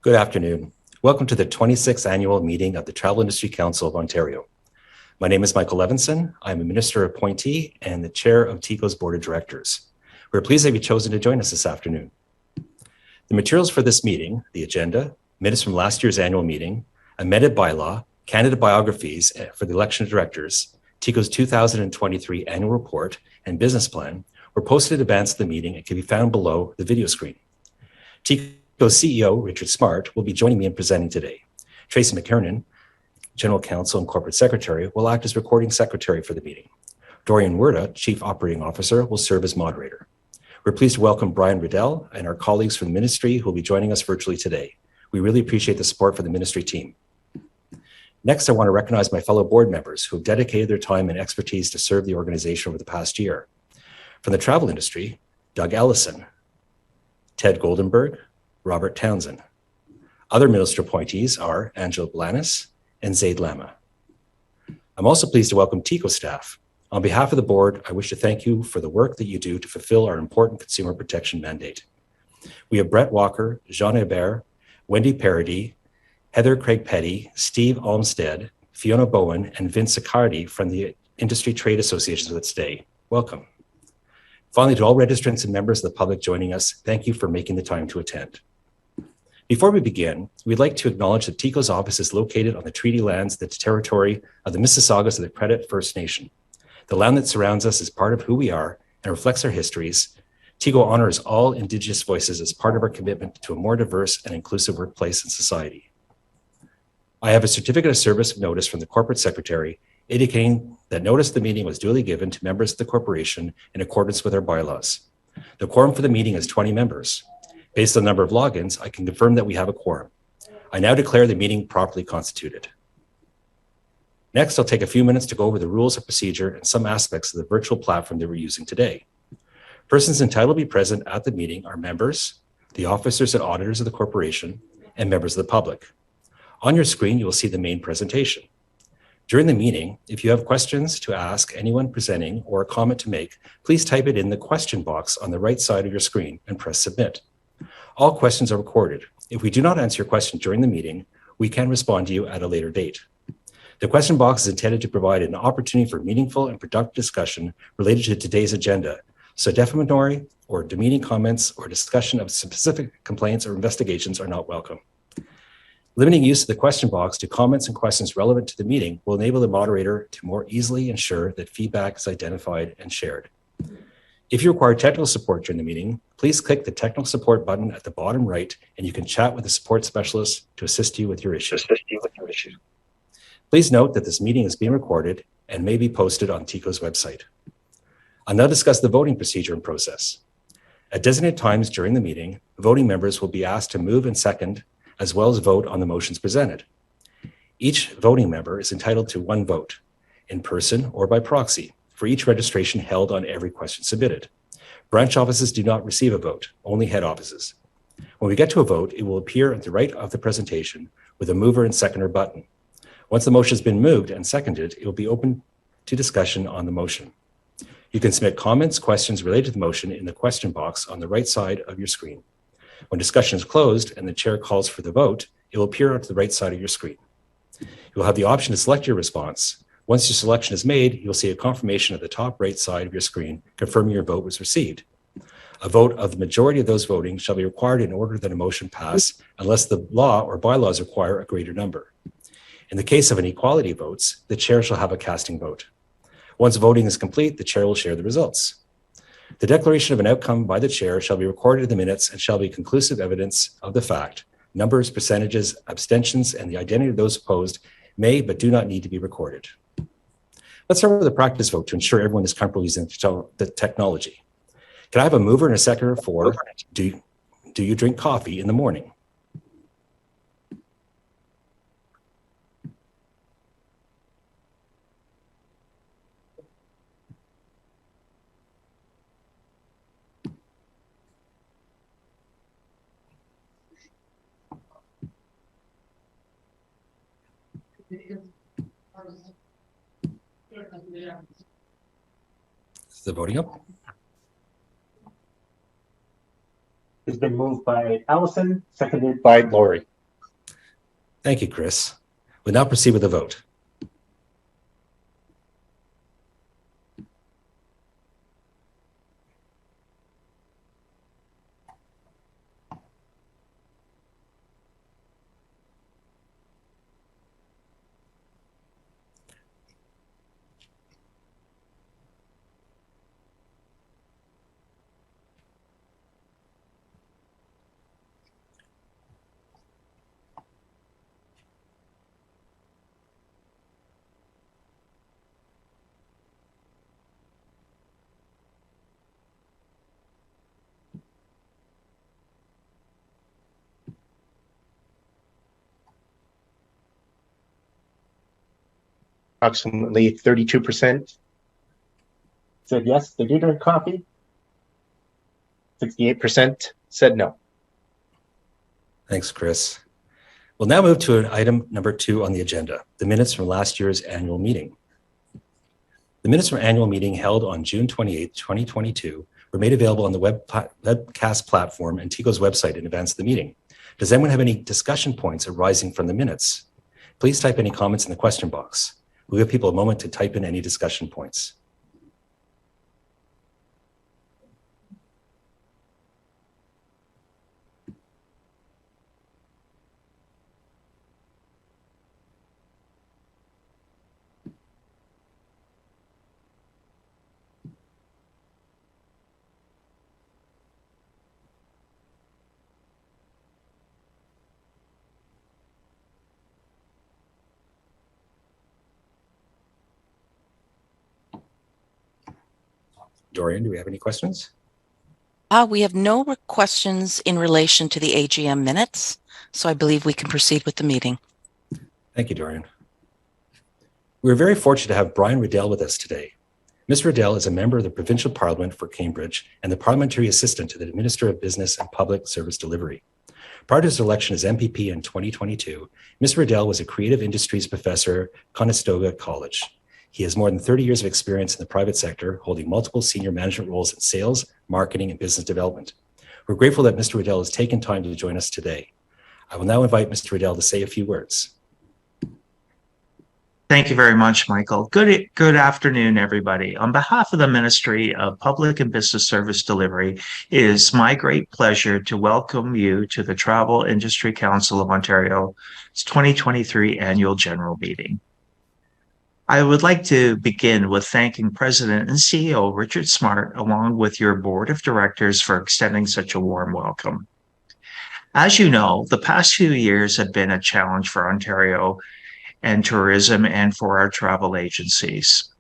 Good afternoon. Welcome to the 26th annual meeting of the Travel Industry Council of Ontario. My name is Michael Levinson. I'm a Minister Appointee and the Chair of TICO's Board of Directors. We're pleased that you've chosen to join us this afternoon. The materials for this meeting, the agenda, minutes from last year's annual meeting, amended bylaw, candidate biographies for the election of directors, TICO's 2023 annual report, and business plan were posted in advance of the meeting and can be found below the video screen. TICO's CEO, Richard Smart, will be joining me in presenting today. Tracy McKernan, General Counsel and Corporate Secretary, will act as recording secretary for the meeting. Dorian Werda, Chief Operating Officer, will serve as moderator. We're pleased to welcome Brian Riddell and our colleagues from the ministry who will be joining us virtually today. We really appreciate the support for the ministry team. Next, I want to recognize my fellow board members who have dedicated their time and expertise to serve the organization over the past year. From the travel industry, Doug Ellison, Ted Goldenberg, Robert Townsend. Other minister appointees are Angela Blanis and Zaid Lama. I'm also pleased to welcome TICO staff. On behalf of the board, I wish to thank you for the work that you do to fulfill our important consumer protection mandate. We have Brett Walker, Jean Hebert, Wendy Paradis, Heather Craig Petty, Steve Olmstead, Fiona Bowen, and Vince Sicardi from the Industry Trade Associations with us today. Welcome. Finally, to all registrants and members of the public joining us, thank you for making the time to attend. Before we begin, we'd like to acknowledge that TICO's office is located on the treaty lands, the territory of the Mississaugas of the Credit First Nation. The land that surrounds us is part of who we are and reflects our histories. TICO honors all Indigenous voices as part of our commitment to a more diverse and inclusive workplace and society. I have a certificate of service notice from the Corporate Secretary indicating that notice of the meeting was duly given to members of the corporation in accordance with our bylaws. The quorum for the meeting is 20 members. Based on the number of logins, I can confirm that we have a quorum. I now declare the meeting properly constituted. Next, I'll take a few minutes to go over the rules of procedure and some aspects of the virtual platform that we're using today. Persons entitled to be present at the meeting are members, the officers and auditors of the corporation, and members of the public. On your screen, you will see the main presentation. During the meeting, if you have questions to ask anyone presenting or a comment to make, please type it in the question box on the right side of your screen and press submit. All questions are recorded. If we do not answer your question during the meeting, we can respond to you at a later date. The question box is intended to provide an opportunity for meaningful and productive discussion related to today's agenda, so defamatory or demeaning comments or discussion of specific complaints or investigations are not welcome. Limiting use of the question box to comments and questions relevant to the meeting will enable the moderator to more easily ensure that feedback is identified and shared. If you require technical support during the meeting, please click the technical support button at the bottom right and you can chat with a support specialist to assist you with your issue. Please note that this meeting is being recorded and may be posted on TICO's website. I'll now discuss the voting procedure and process. At designated times during the meeting, voting members will be asked to move and second, as well as vote on the motions presented. Each voting member is entitled to one vote, in person or by proxy, for each registration held on every question submitted. Branch offices do not receive a vote, only head offices. When we get to a vote, it will appear at the right of the presentation with a mover and seconder button. Once the motion has been moved and seconded, it will be open to discussion on the motion. You can submit comments, questions related to the motion in the question box on the right side of your screen. When discussion is closed and the chair calls for the vote, it will appear on the right side of your screen. You will have the option to select your response. Once your selection is made, you'll see a confirmation at the top right side of your screen confirming your vote was received. A vote of the majority of those voting shall be required in order that a motion pass unless the law or bylaws require a greater number. In the case of inequality votes, the chair shall have a casting vote. Once voting is complete, the chair will share the results. The declaration of an outcome by the chair shall be recorded in the minutes and shall be conclusive evidence of the fact. Numbers, percentages, abstentions, and the identity of those opposed may but do not need to be recorded. Let's start with a practice vote to ensure everyone is comfortable using the technology. Can I have a mover and a seconder for do you drink coffee in the morning? Is the voting up? It's been moved by Allison, seconded by Lori. Thank you, Chris. We'll now proceed with the vote. Approximately 32% said yes, they do drink coffee. 68% said no. Thanks, Chris. We'll now move to item number 2 on the agenda, the minutes from last year's annual meeting. The minutes from annual meeting held on June 28, 2022 were made available on the webcast platform and TICO's website in advance of the meeting. Does anyone have any discussion points arising from the minutes? Please type any comments in the question box. We'll give people a moment to type in any discussion points. Dorian, do we have any questions? We have no questions in relation to the AGM minutes, so I believe we can proceed with the meeting. Thank you, Dorian. We're very fortunate to have Brian Riddell with us today. Mr. Riddell is a member of the Provincial Parliament for Cambridge and the Parliamentary Assistant to the Minister of Business and Public Service Delivery. Prior to his election as MPP in 2022, Mr. Riddell was a creative industries professor at Conestoga College. He has more than 30 years of experience in the private sector, holding multiple senior management roles in sales, marketing, and business development. We're grateful that Mr. Riddell has taken time to join us today. I will now invite Mr. Riddell to say a few words. Thank you very much, Michael. Good afternoon, everybody. On behalf of the Ministry of Public and Business Service Delivery, it is my great pleasure to welcome you to the Travel Industry Council of Ontario's 2023 Annual General Meeting. I would like to begin with thanking President and CEO Richard Smart, along with your Board of Directors, for extending such a warm welcome. As you know, the past few years have been a challenge for Ontario and tourism and for our travel agencies.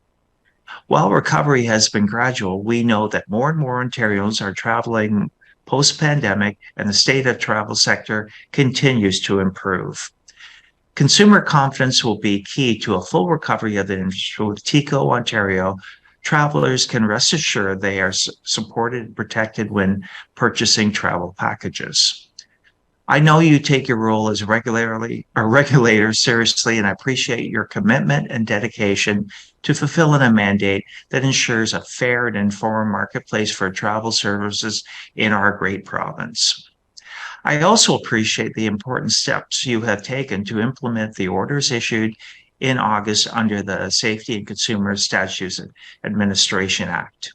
While recovery has been gradual, we know that more and more Ontarians are traveling post-pandemic, and the state of travel sector continues to improve. Consumer confidence will be key to a full recovery of the industry. With TICO Ontario, travelers can rest assured they are supported and protected when purchasing travel packages. I know you take your role as a regulator seriously, and I appreciate your commitment and dedication to fulfilling a mandate that ensures a fair and informed marketplace for travel services in our great province. I also appreciate the important steps you have taken to implement the orders issued in August under the Safety and Consumer Statutes Administration Act.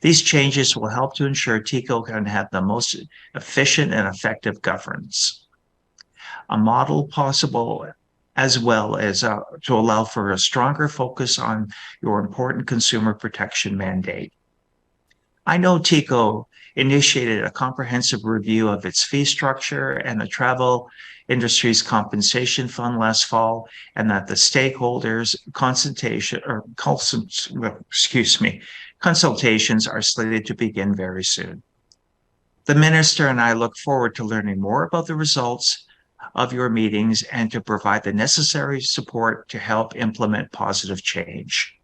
These changes will help to ensure TICO can have the most efficient and effective governance. A model possible, as well as to allow for a stronger focus on your important consumer protection mandate. I know TICO initiated a comprehensive review of its fee structure and the travel industry's compensation fund last fall, and that the stakeholders consultations are slated to begin very soon. The Minister and I look forward to learning more about the results of your meetings and to provide the necessary support to help implement positive change.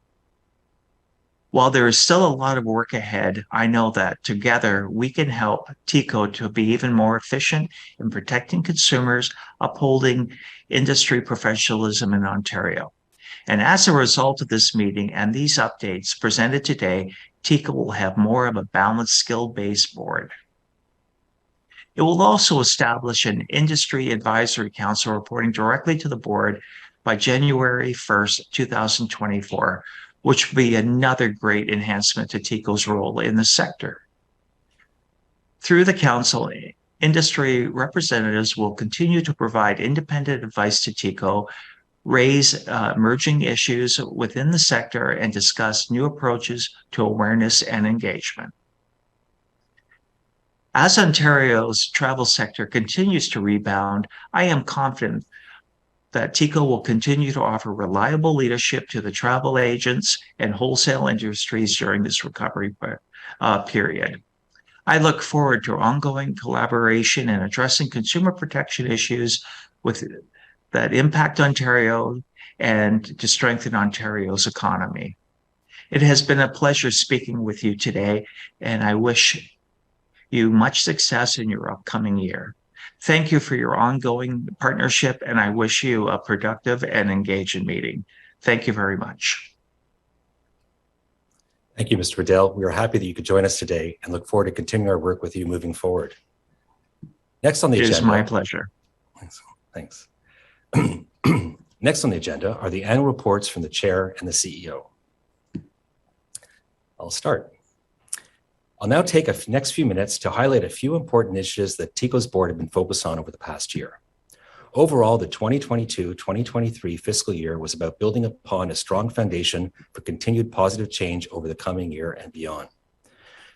While there is still a lot of work ahead, I know that together we can help TICO to be even more efficient in protecting consumers, upholding industry professionalism in Ontario. And as a result of this meeting and these updates presented today, TICO will have more of a balanced skill-based board. It will also establish an industry advisory council reporting directly to the board by January 1st, 2024, which will be another great enhancement to TICO's role in the sector. Through the council, industry representatives will continue to provide independent advice to TICO, raise emerging issues within the sector, and discuss new approaches to awareness and engagement. As Ontario's travel sector continues to rebound, I am confident that TICO will continue to offer reliable leadership to the travel agents and wholesale industries during this recovery period. I look forward to ongoing collaboration in addressing consumer protection issues that impact Ontario and to strengthen Ontario's economy. It has been a pleasure speaking with you today, and I wish you much success in your upcoming year. Thank you for your ongoing partnership, and I wish you a productive and engaging meeting. Thank you very much. Thank you, Mr. Riddell. We are happy that you could join us today and look forward to continuing our work with you moving forward. Next on the agenda. It is my pleasure. Thanks. Next on the agenda are the annual reports from the chair and the CEO. I'll start. I'll now take the next few minutes to highlight a few important initiatives that TICO's board have been focused on over the past year. Overall, the 2022-2023 fiscal year was about building upon a strong foundation for continued positive change over the coming year and beyond.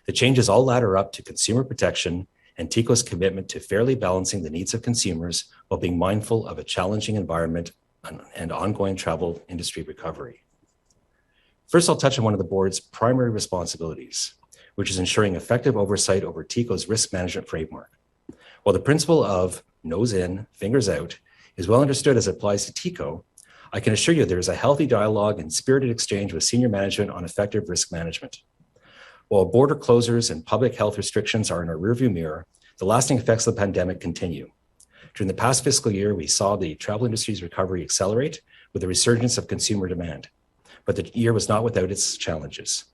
The changes all ladder up to consumer protection and TICO's commitment to fairly balancing the needs of consumers while being mindful of a challenging environment and ongoing travel industry recovery. First, I'll touch on one of the board's primary responsibilities, which is ensuring effective oversight over TICO's risk management framework. While the principle of nose in, fingers out is well understood as it applies to TICO, I can assure you there is a healthy dialogue and spirited exchange with senior management on effective risk management. While border closures and public health restrictions are in our rearview mirror, the lasting effects of the pandemic continue. During the past fiscal year, we saw the travel industry's recovery accelerate with a resurgence of consumer demand, but the year was not without its challenges.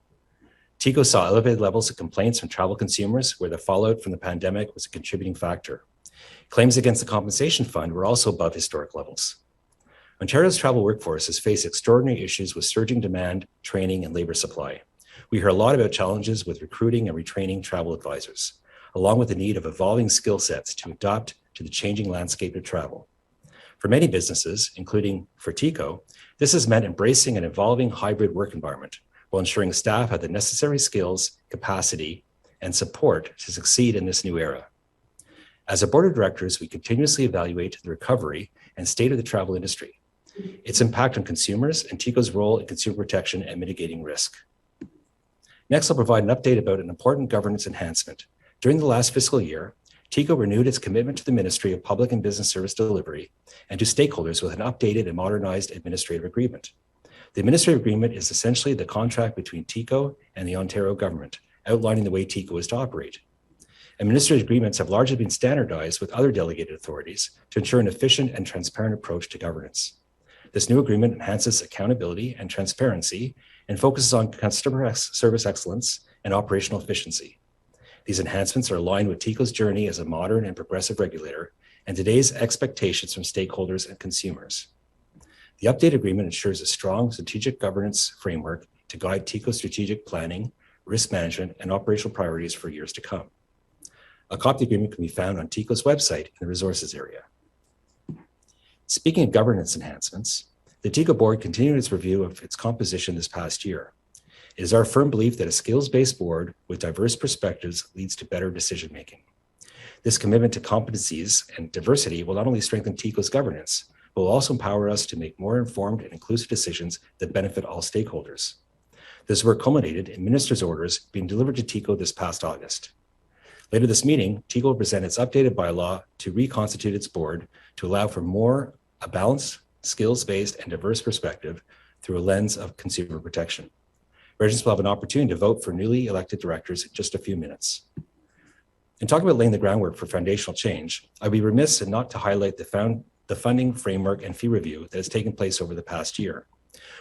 TICO saw elevated levels of complaints from travel consumers where the fallout from the pandemic was a contributing factor. Claims against the compensation fund were also above historic levels. Ontario's travel workforce has faced extraordinary issues with surging demand, training, and labor supply. We hear a lot about challenges with recruiting and retraining travel advisors, along with the need of evolving skill sets to adapt to the changing landscape of travel. For many businesses, including for TICO, this has meant embracing an evolving hybrid work environment while ensuring staff have the necessary skills, capacity, and support to succeed in this new era. As a board of directors, we continuously evaluate the recovery and state of the travel industry, its impact on consumers, and TICO's role in consumer protection and mitigating risk. Next, I'll provide an update about an important governance enhancement. During the last fiscal year, TICO renewed its commitment to the Ministry of Public and Business Service Delivery and to stakeholders with an updated and modernized administrative agreement. The administrative agreement is essentially the contract between TICO and the Ontario government, outlining the way TICO is to operate. Administrative agreements have largely been standardized with other delegated authorities to ensure an efficient and transparent approach to governance. This new agreement enhances accountability and transparency and focuses on customer service excellence and operational efficiency. These enhancements are aligned with TICO's journey as a modern and progressive regulator and today's expectations from stakeholders and consumers. The updated agreement ensures a strong strategic governance framework to guide TICO's strategic planning, risk management, and operational priorities for years to come. A copy of the agreement can be found on TICO's website in the resources area. Speaking of governance enhancements, the TICO board continued its review of its composition this past year. It is our firm belief that a skills-based board with diverse perspectives leads to better decision-making. This commitment to competencies and diversity will not only strengthen TICO's governance, but will also empower us to make more informed and inclusive decisions that benefit all stakeholders. This work culminated in minister's orders being delivered to TICO this past August. Later this meeting, TICO will present its updated bylaw to reconstitute its board to allow for a balanced, skills-based, and diverse perspective through a lens of consumer protection. Residents will have an opportunity to vote for newly elected directors in just a few minutes. In talking about laying the groundwork for foundational change, I'd be remiss not to highlight the funding framework and fee review that has taken place over the past year.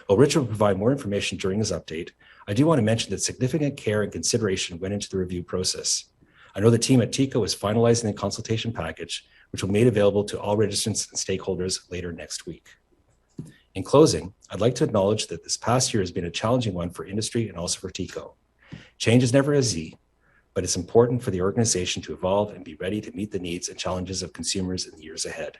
While Richard will provide more information during his update, I do want to mention that significant care and consideration went into the review process. I know the team at TICO is finalizing the consultation package, which will be made available to all registrants and stakeholders later next week. In closing, I'd like to acknowledge that this past year has been a challenging one for industry and also for TICO. Change is never easy, but it's important for the organization to evolve and be ready to meet the needs and challenges of consumers in the years ahead.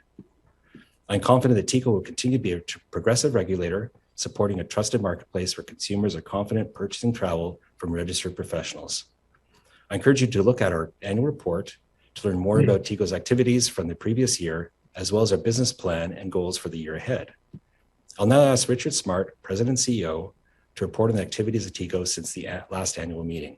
I'm confident that TICO will continue to be a progressive regulator, supporting a trusted marketplace where consumers are confident purchasing travel from registered professionals. I encourage you to look at our annual report to learn more about TICO's activities from the previous year, as well as our business plan and goals for the year ahead. I'll now ask Richard Smart, President and CEO, to report on the activities of TICO since the last annual meeting.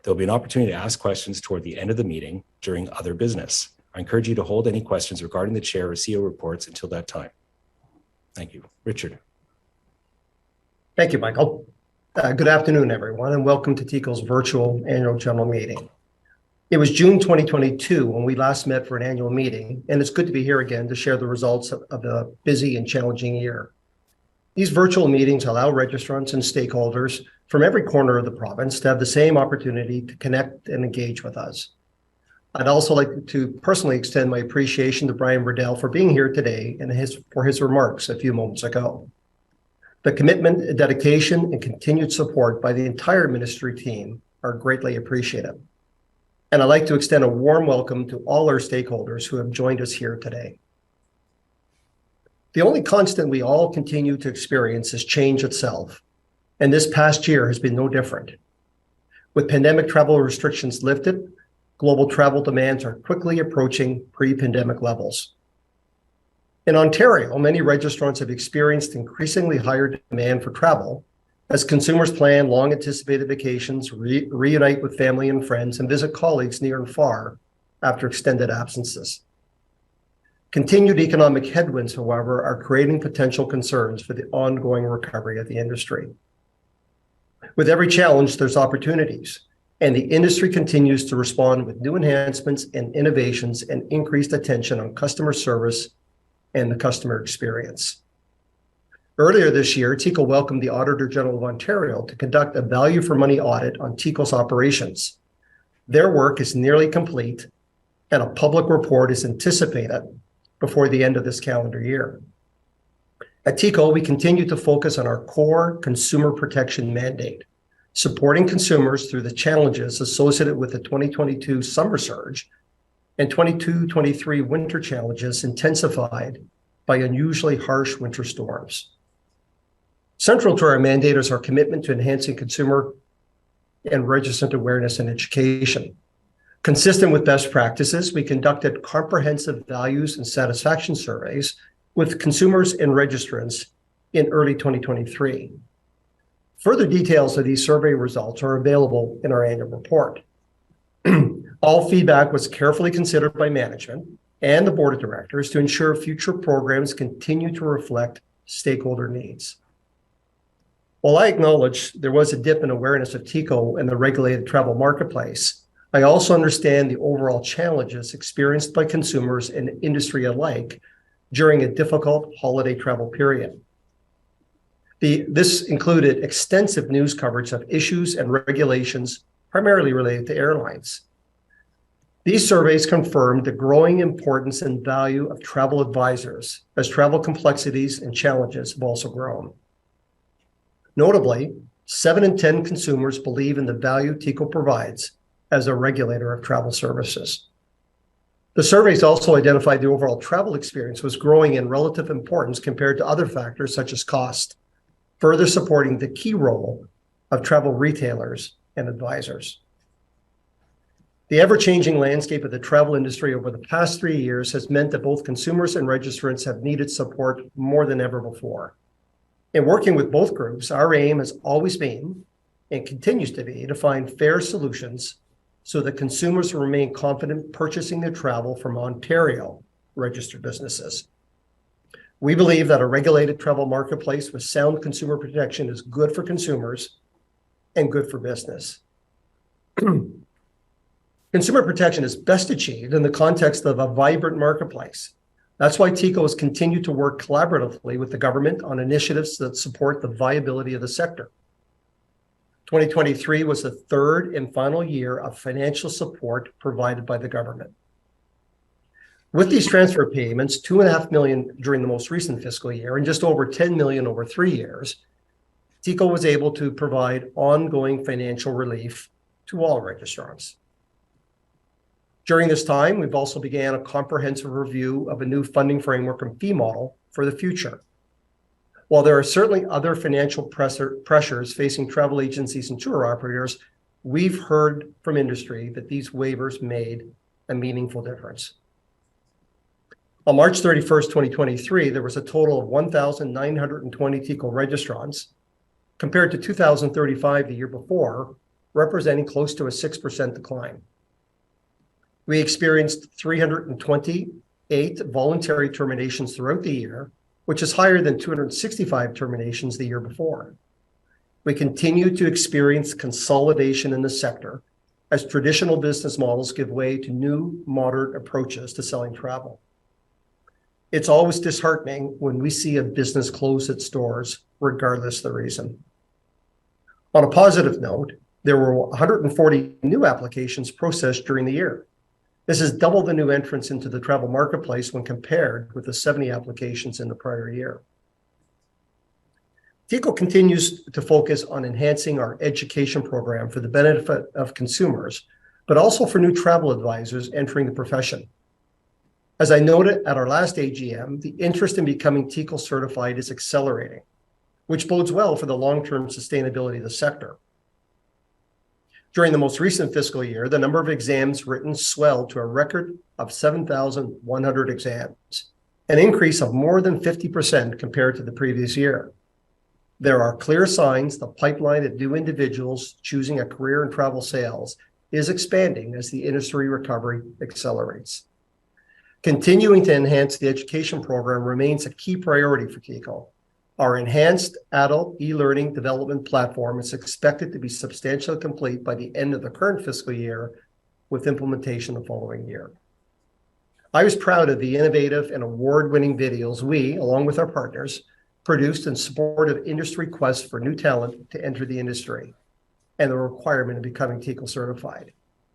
There will be an opportunity to ask questions toward the end of the meeting during other business. I encourage you to hold any questions regarding the chair or CEO reports until that time. Thank you. Richard. Thank you, Michael. Good afternoon, everyone, and welcome to TICO's virtual annual general meeting. It was June 2022 when we last met for an annual meeting, and it's good to be here again to share the results of a busy and challenging year. These virtual meetings allow registrants and stakeholders from every corner of the province to have the same opportunity to connect and engage with us. I'd also like to personally extend my appreciation to Brian Riddell for being here today and for his remarks a few moments ago. The commitment, dedication, and continued support by the entire ministry team are greatly appreciated. And I'd like to extend a warm welcome to all our stakeholders who have joined us here today. The only constant we all continue to experience is change itself, and this past year has been no different. With pandemic travel restrictions lifted, global travel demands are quickly approaching pre-pandemic levels. In Ontario, many registrants have experienced increasingly higher demand for travel as consumers plan long-anticipated vacations, reunite with family and friends, and visit colleagues near and far after extended absences. Continued economic headwinds, however, are creating potential concerns for the ongoing recovery of the industry. With every challenge, there's opportunities, and the industry continues to respond with new enhancements and innovations and increased attention on customer service and the customer experience. Earlier this year, TICO welcomed the Auditor General of Ontario to conduct a value for money audit on TICO's operations. Their work is nearly complete, and a public report is anticipated before the end of this calendar year. At TICO, we continue to focus on our core consumer protection mandate, supporting consumers through the challenges associated with the 2022 summer surge and 22-23 winter challenges intensified by unusually harsh winter storms. Central to our mandate is our commitment to enhancing consumer and registrant awareness and education. Consistent with best practices, we conducted comprehensive values and satisfaction surveys with consumers and registrants in early 2023. Further details of these survey results are available in our annual report. All feedback was carefully considered by management and the board of directors to ensure future programs continue to reflect stakeholder needs. While I acknowledge there was a dip in awareness of TICO and the regulated travel marketplace, I also understand the overall challenges experienced by consumers and industry alike during a difficult holiday travel period. This included extensive news coverage of issues and regulations primarily related to airlines. These surveys confirmed the growing importance and value of travel advisors as travel complexities and challenges have also grown. Notably, 7 in 10 consumers believe in the value TICO provides as a regulator of travel services. The surveys also identified the overall travel experience was growing in relative importance compared to other factors such as cost, further supporting the key role of travel retailers and advisors. The ever-changing landscape of the travel industry over the past 3 years has meant that both consumers and registrants have needed support more than ever before. In working with both groups, our aim has always been, and continues to be, to find fair solutions so that consumers remain confident purchasing their travel from Ontario registered businesses. We believe that a regulated travel marketplace with sound consumer protection is good for consumers and good for business. Consumer protection is best achieved in the context of a vibrant marketplace. That's why TICO has continued to work collaboratively with the government on initiatives that support the viability of the sector. 2023 was the third and final year of financial support provided by the government. With these transfer payments, $2.5 million during the most recent fiscal year and just over $10 million over 3 years, TICO was able to provide ongoing financial relief to all registrants. During this time, we've also began a comprehensive review of a new funding framework and fee model for the future. While there are certainly other financial pressures facing travel agencies and tour operators, we've heard from industry that these waivers made a meaningful difference. On March 31st, 2023, there was a total of 1,920 TICO registrants, compared to 2,035 the year before, representing close to a 6% decline. We experienced 328 voluntary terminations throughout the year, which is higher than 265 terminations the year before. We continue to experience consolidation in the sector as traditional business models give way to new modern approaches to selling travel. It's always disheartening when we see a business close its doors, regardless of the reason. On a positive note, there were 140 new applications processed during the year. This is double the new entrants into the travel marketplace when compared with the 70 applications in the prior year. TICO continues to focus on enhancing our education program for the benefit of consumers, but also for new travel advisors entering the profession. As I noted at our last AGM, the interest in becoming TICO certified is accelerating, which bodes well for the long-term sustainability of the sector. During the most recent fiscal year, the number of exams written swelled to a record of 7,100 exams, an increase of more than 50% compared to the previous year. There are clear signs the pipeline of new individuals choosing a career in travel sales is expanding as the industry recovery accelerates. Continuing to enhance the education program remains a key priority for TICO. Our enhanced adult e-learning development platform is expected to be substantially complete by the end of the current fiscal year, with implementation the following year. I was proud of the innovative and award-winning videos we, along with our partners, produced in support of industry quests for new talent to enter the industry and the requirement of becoming TICO certified.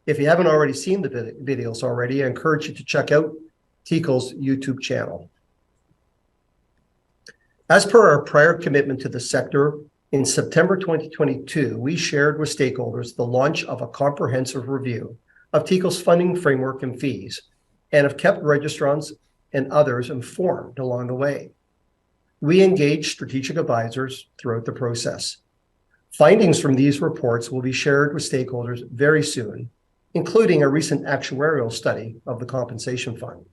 If you haven't already seen the videos already, I encourage you to check out TICO's YouTube channel. As per our prior commitment to the sector, in September 2022, we shared with stakeholders the launch of a comprehensive review of TICO's funding framework and fees, and have kept registrants and others informed along the way. We engaged strategic advisors throughout the process. Findings from these reports will be shared with stakeholders very soon, including a recent actuarial study of the compensation fund.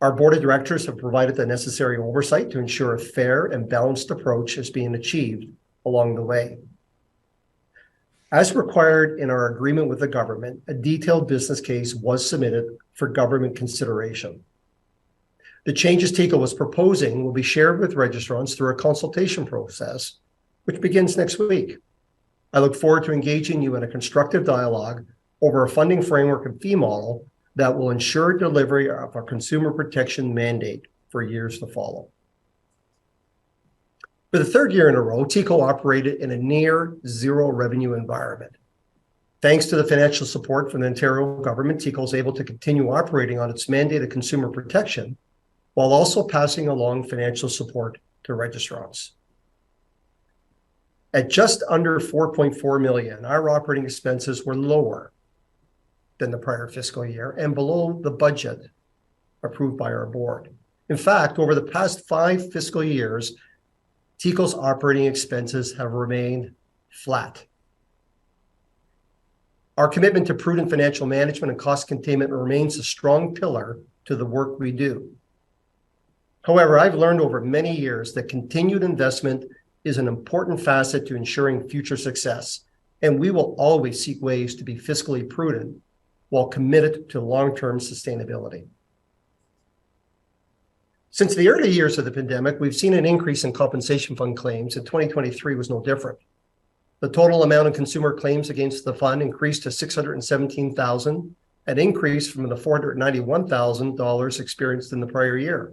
Our board of directors have provided the necessary oversight to ensure a fair and balanced approach is being achieved along the way. As required in our agreement with the government, a detailed business case was submitted for government consideration. The changes TICO was proposing will be shared with registrants through a consultation process, which begins next week. I look forward to engaging you in a constructive dialogue over a funding framework and fee model that will ensure delivery of our consumer protection mandate for years to follow. For the third year in a row, TICO operated in a near zero revenue environment. Thanks to the financial support from the Ontario government, TICO is able to continue operating on its mandate of consumer protection while also passing along financial support to registrants. At just under $4.4 million, our operating expenses were lower than the prior fiscal year and below the budget approved by our board. In fact, over the past 5 fiscal years, TICO's operating expenses have remained flat. Our commitment to prudent financial management and cost containment remains a strong pillar to the work we do. However, I've learned over many years that continued investment is an important facet to ensuring future success, and we will always seek ways to be fiscally prudent while committed to long-term sustainability. Since the early years of the pandemic, we've seen an increase in compensation fund claims, and 2023 was no different. The total amount of consumer claims against the fund increased to $617,000, an increase from the $491,000 experienced in the prior year.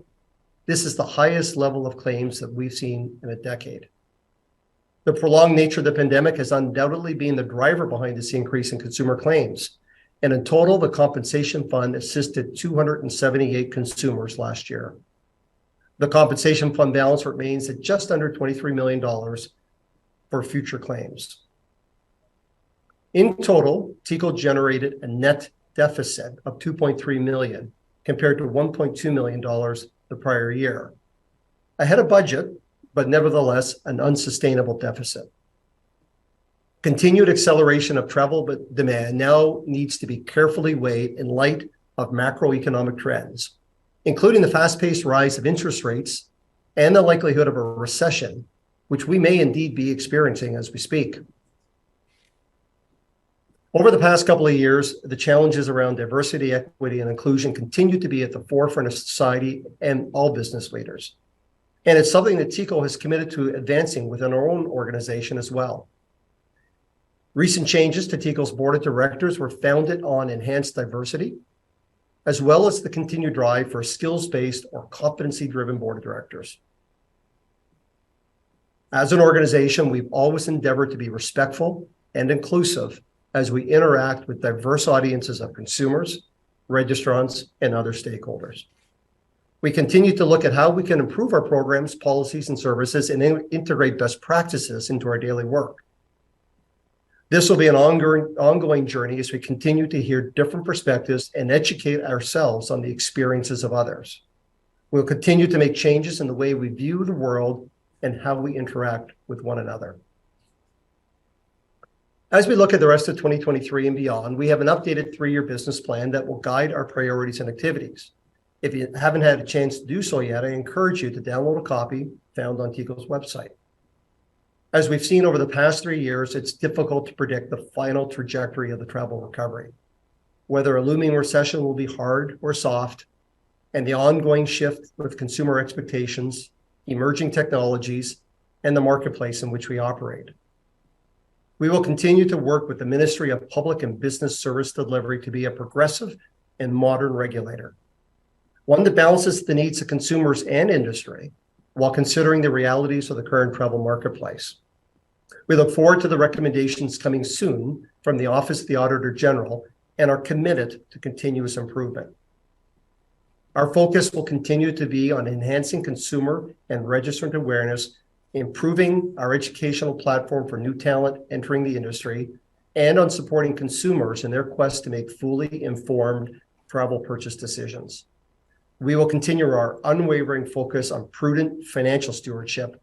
This is the highest level of claims that we've seen in a decade. The prolonged nature of the pandemic has undoubtedly been the driver behind this increase in consumer claims. And in total, the compensation fund assisted 278 consumers last year. The compensation fund balance remains at just under $23 million for future claims. In total, TICO generated a net deficit of $2.3 million compared to $1.2 million the prior year. Ahead of budget, but nevertheless an unsustainable deficit. Continued acceleration of travel demand now needs to be carefully weighed in light of macroeconomic trends, including the fast-paced rise of interest rates and the likelihood of a recession, which we may indeed be experiencing as we speak. Over the past couple of years, the challenges around diversity, equity, and inclusion continue to be at the forefront of society and all business leaders. And it's something that TICO has committed to advancing within our own organization as well. Recent changes to TICO's board of directors were founded on enhanced diversity, as well as the continued drive for a skills-based or competency-driven board of directors. As an organization, we've always endeavored to be respectful and inclusive as we interact with diverse audiences of consumers, registrants, and other stakeholders. We continue to look at how we can improve our programs, policies, and services and integrate best practices into our daily work. This will be an ongoing journey as we continue to hear different perspectives and educate ourselves on the experiences of others. We'll continue to make changes in the way we view the world and how we interact with one another. As we look at the rest of 2023 and beyond, we have an updated 3-year business plan that will guide our priorities and activities. If you haven't had a chance to do so yet, I encourage you to download a copy found on TICO's website. As we've seen over the past 3 years, it's difficult to predict the final trajectory of the travel recovery, whether a looming recession will be hard or soft, and the ongoing shift with consumer expectations, emerging technologies, and the marketplace in which we operate. We will continue to work with the Ministry of Public and Business Service Delivery to be a progressive and modern regulator, one that balances the needs of consumers and industry while considering the realities of the current travel marketplace. We look forward to the recommendations coming soon from the Office of the Auditor General and are committed to continuous improvement. Our focus will continue to be on enhancing consumer and registrant awareness, improving our educational platform for new talent entering the industry, and on supporting consumers in their quest to make fully informed travel purchase decisions. We will continue our unwavering focus on prudent financial stewardship,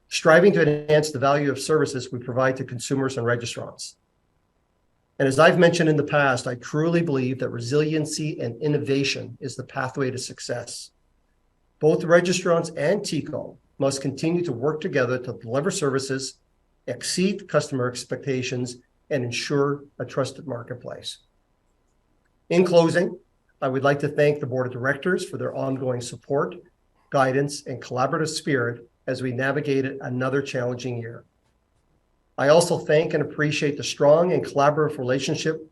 striving to enhance the value of services we provide to consumers and registrants. And as I've mentioned in the past, I truly believe that resiliency and innovation is the pathway to success. Both registrants and TICO must continue to work together to deliver services, exceed customer expectations, and ensure a trusted marketplace. In closing, I would like to thank the board of directors for their ongoing support, guidance, and collaborative spirit as we navigated another challenging year. I also thank and appreciate the strong and collaborative relationship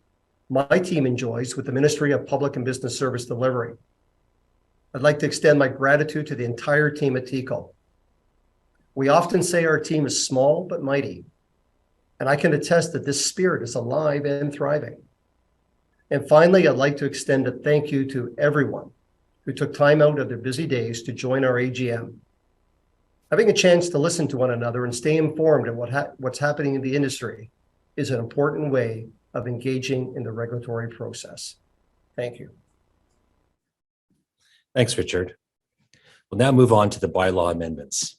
my team enjoys with the Ministry of Public and Business Service Delivery. I'd like to extend my gratitude to the entire team at TICO. We often say our team is small but mighty, and I can attest that this spirit is alive and thriving. And finally, I'd like to extend a thank you to everyone who took time out of their busy days to join our AGM. Having a chance to listen to one another and stay informed of what's happening in the industry is an important way of engaging in the regulatory process. Thank you. Thanks, Richard. We'll now move on to the bylaw amendments.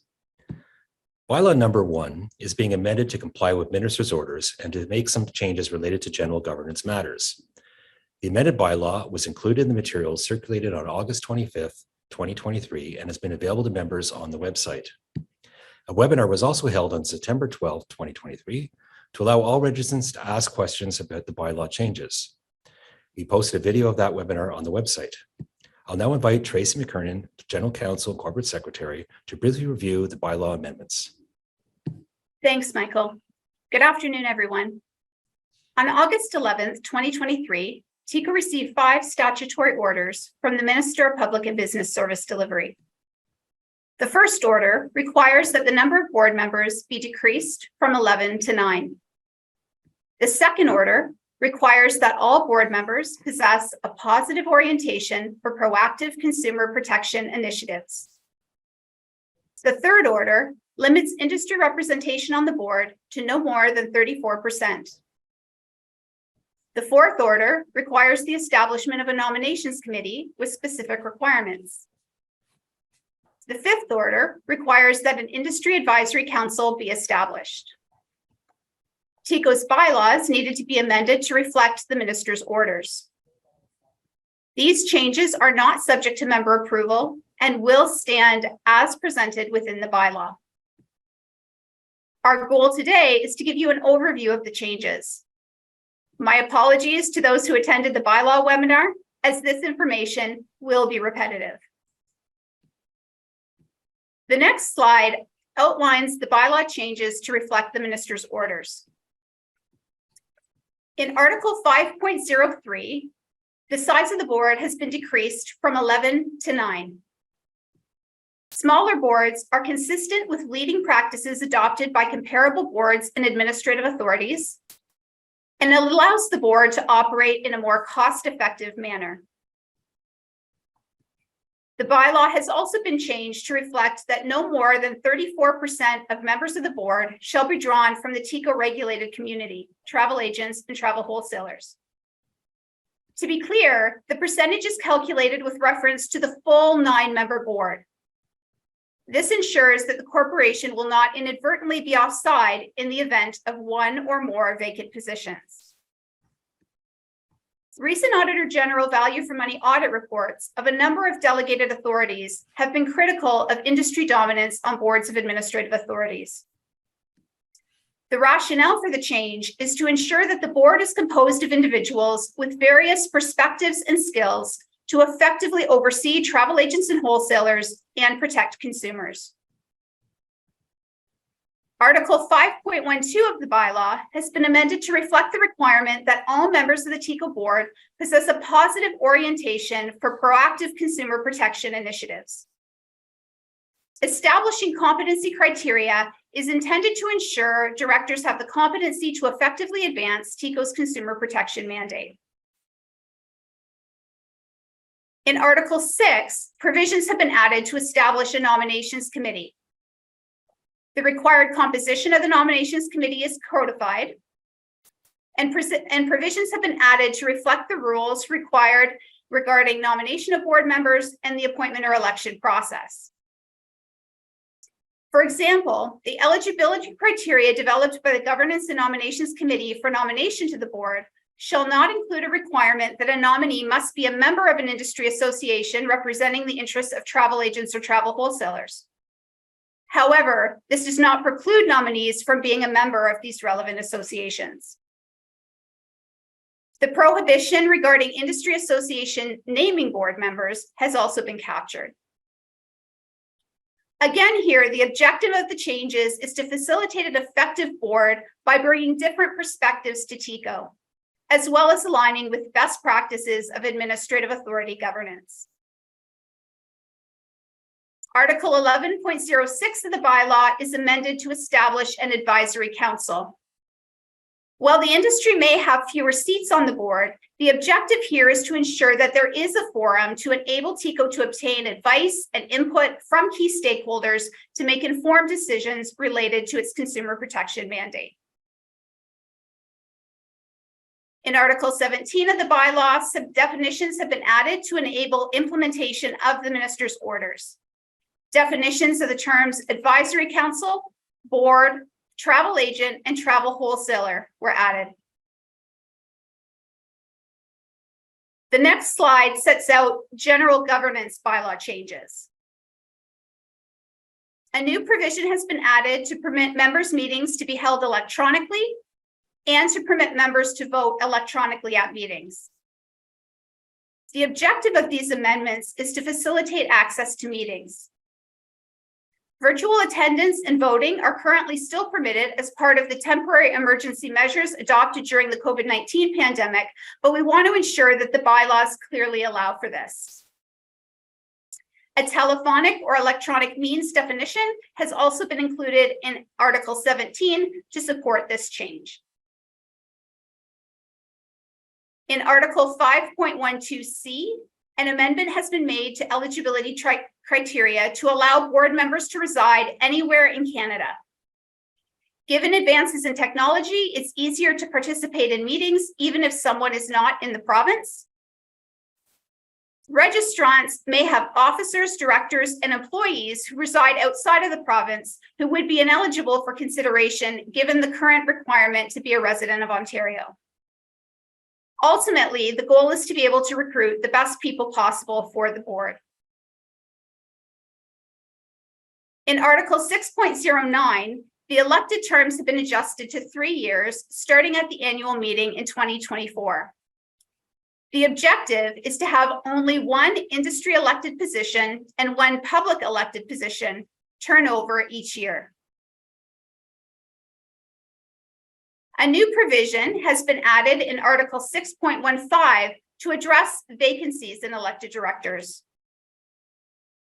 Bylaw number 1 is being amended to comply with minister's orders and to make some changes related to general governance matters. The amended bylaw was included in the materials circulated on August 25th, 2023, and has been available to members on the website. A webinar was also held on September 12th, 2023, to allow all registrants to ask questions about the bylaw changes. We posted a video of that webinar on the website. I'll now invite Tracy McKernan, General Counsel and Corporate Secretary, to briefly review the bylaw amendments. Thanks, Michael. Good afternoon, everyone. On August 11th, 2023, TICO received 5 statutory orders from the Minister of Public and Business Service Delivery. The first order requires that the number of board members be decreased from 11 to 9. The second order requires that all board members possess a positive orientation for proactive consumer protection initiatives. The third order limits industry representation on the board to no more than 34%. The fourth order requires the establishment of a nominations committee with specific requirements. The fifth order requires that an industry advisory council be established. TICO's bylaws needed to be amended to reflect the minister's orders. These changes are not subject to member approval and will stand as presented within the bylaw. Our goal today is to give you an overview of the changes. My apologies to those who attended the bylaw webinar, as this information will be repetitive. The next slide outlines the bylaw changes to reflect the minister's orders. In Article 5.03, the size of the board has been decreased from 11 to 9. Smaller boards are consistent with leading practices adopted by comparable boards and administrative authorities, and it allows the board to operate in a more cost-effective manner. The bylaw has also been changed to reflect that no more than 34% of members of the board shall be drawn from the TICO regulated community, travel agents and travel wholesalers. To be clear, the percentage is calculated with reference to the full 9-member board. This ensures that the corporation will not inadvertently be offside in the event of one or more vacant positions. Recent Auditor General value for money audit reports of a number of delegated authorities have been critical of industry dominance on boards of administrative authorities. The rationale for the change is to ensure that the board is composed of individuals with various perspectives and skills to effectively oversee travel agents and wholesalers and protect consumers. Article 5.12 of the bylaw has been amended to reflect the requirement that all members of the TICO board possess a positive orientation for proactive consumer protection initiatives. Establishing competency criteria is intended to ensure directors have the competency to effectively advance TICO's consumer protection mandate. In Article 6, provisions have been added to establish a nominations committee. The required composition of the nominations committee is codified, and provisions have been added to reflect the rules required regarding nomination of board members and the appointment or election process. For example, the eligibility criteria developed by the Governance and Nominations Committee for nomination to the board shall not include a requirement that a nominee must be a member of an industry association representing the interests of travel agents or travel wholesalers. However, this does not preclude nominees from being a member of these relevant associations. The prohibition regarding industry association naming board members has also been captured. Again, here, the objective of the changes is to facilitate an effective board by bringing different perspectives to TICO, as well as aligning with best practices of administrative authority governance. Article 11.06 of the bylaw is amended to establish an advisory council. While the industry may have fewer seats on the board, the objective here is to ensure that there is a forum to enable TICO to obtain advice and input from key stakeholders to make informed decisions related to its consumer protection mandate. In Article 17 of the bylaw, some definitions have been added to enable implementation of the minister's orders. Definitions of the terms advisory council, board, travel agent, and travel wholesaler were added. The next slide sets out general governance bylaw changes. A new provision has been added to permit members' meetings to be held electronically and to permit members to vote electronically at meetings. The objective of these amendments is to facilitate access to meetings. Virtual attendance and voting are currently still permitted as part of the temporary emergency measures adopted during the COVID-19 pandemic, but we want to ensure that the bylaws clearly allow for this. A telephonic or electronic means definition has also been included in Article 17 to support this change. In Article 5.12C, an amendment has been made to eligibility criteria to allow board members to reside anywhere in Canada. Given advances in technology, it's easier to participate in meetings even if someone is not in the province. Registrants may have officers, directors, and employees who reside outside of the province who would be ineligible for consideration given the current requirement to be a resident of Ontario. Ultimately, the goal is to be able to recruit the best people possible for the board. In Article 6.09, the elected terms have been adjusted to 3 years, starting at the annual meeting in 2024. The objective is to have only one industry elected position and one public elected position turn over each year. A new provision has been added in Article 6.15 to address vacancies in elected directors.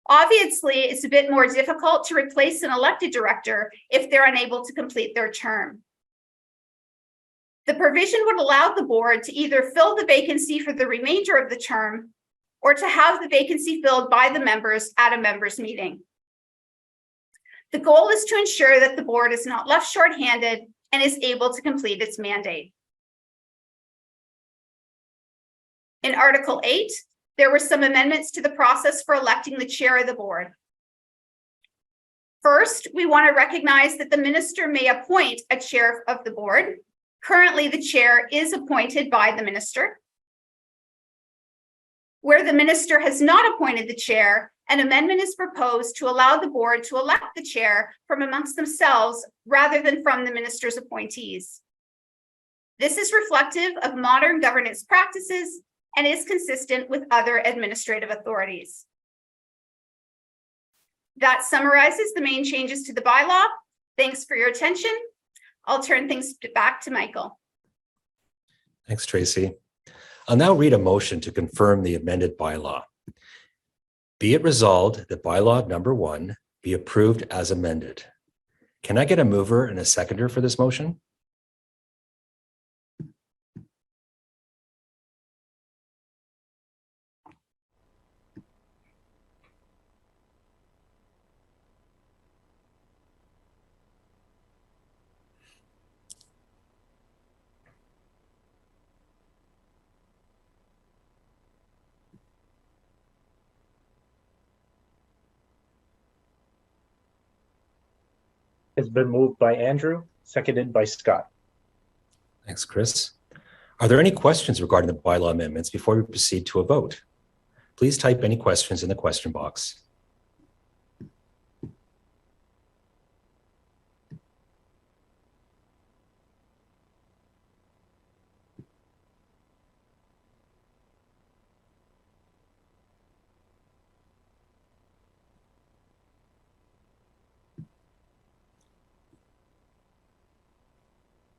Obviously, it's a bit more difficult to replace an elected director if they're unable to complete their term. The provision would allow the board to either fill the vacancy for the remainder of the term or to have the vacancy filled by the members at a members' meeting. The goal is to ensure that the board is not left shorthanded and is able to complete its mandate. In Article 8, there were some amendments to the process for electing the chair of the board. First, we want to recognize that the minister may appoint a chair of the board. Currently, the chair is appointed by the minister. Where the minister has not appointed the chair, an amendment is proposed to allow the board to elect the chair from amongst themselves rather than from the minister's appointees. This is reflective of modern governance practices and is consistent with other administrative authorities. That summarizes the main changes to the bylaw. Thanks for your attention. I'll turn things back to Michael. Thanks, Tracy. I'll now read a motion to confirm the amended bylaw. Be it resolved that bylaw number 1 be approved as amended. Can I get a mover and a seconder for this motion? Has been moved by Andrew, seconded by Scott. Thanks, Chris. Are there any questions regarding the bylaw amendments before we proceed to a vote? Please type any questions in the question box.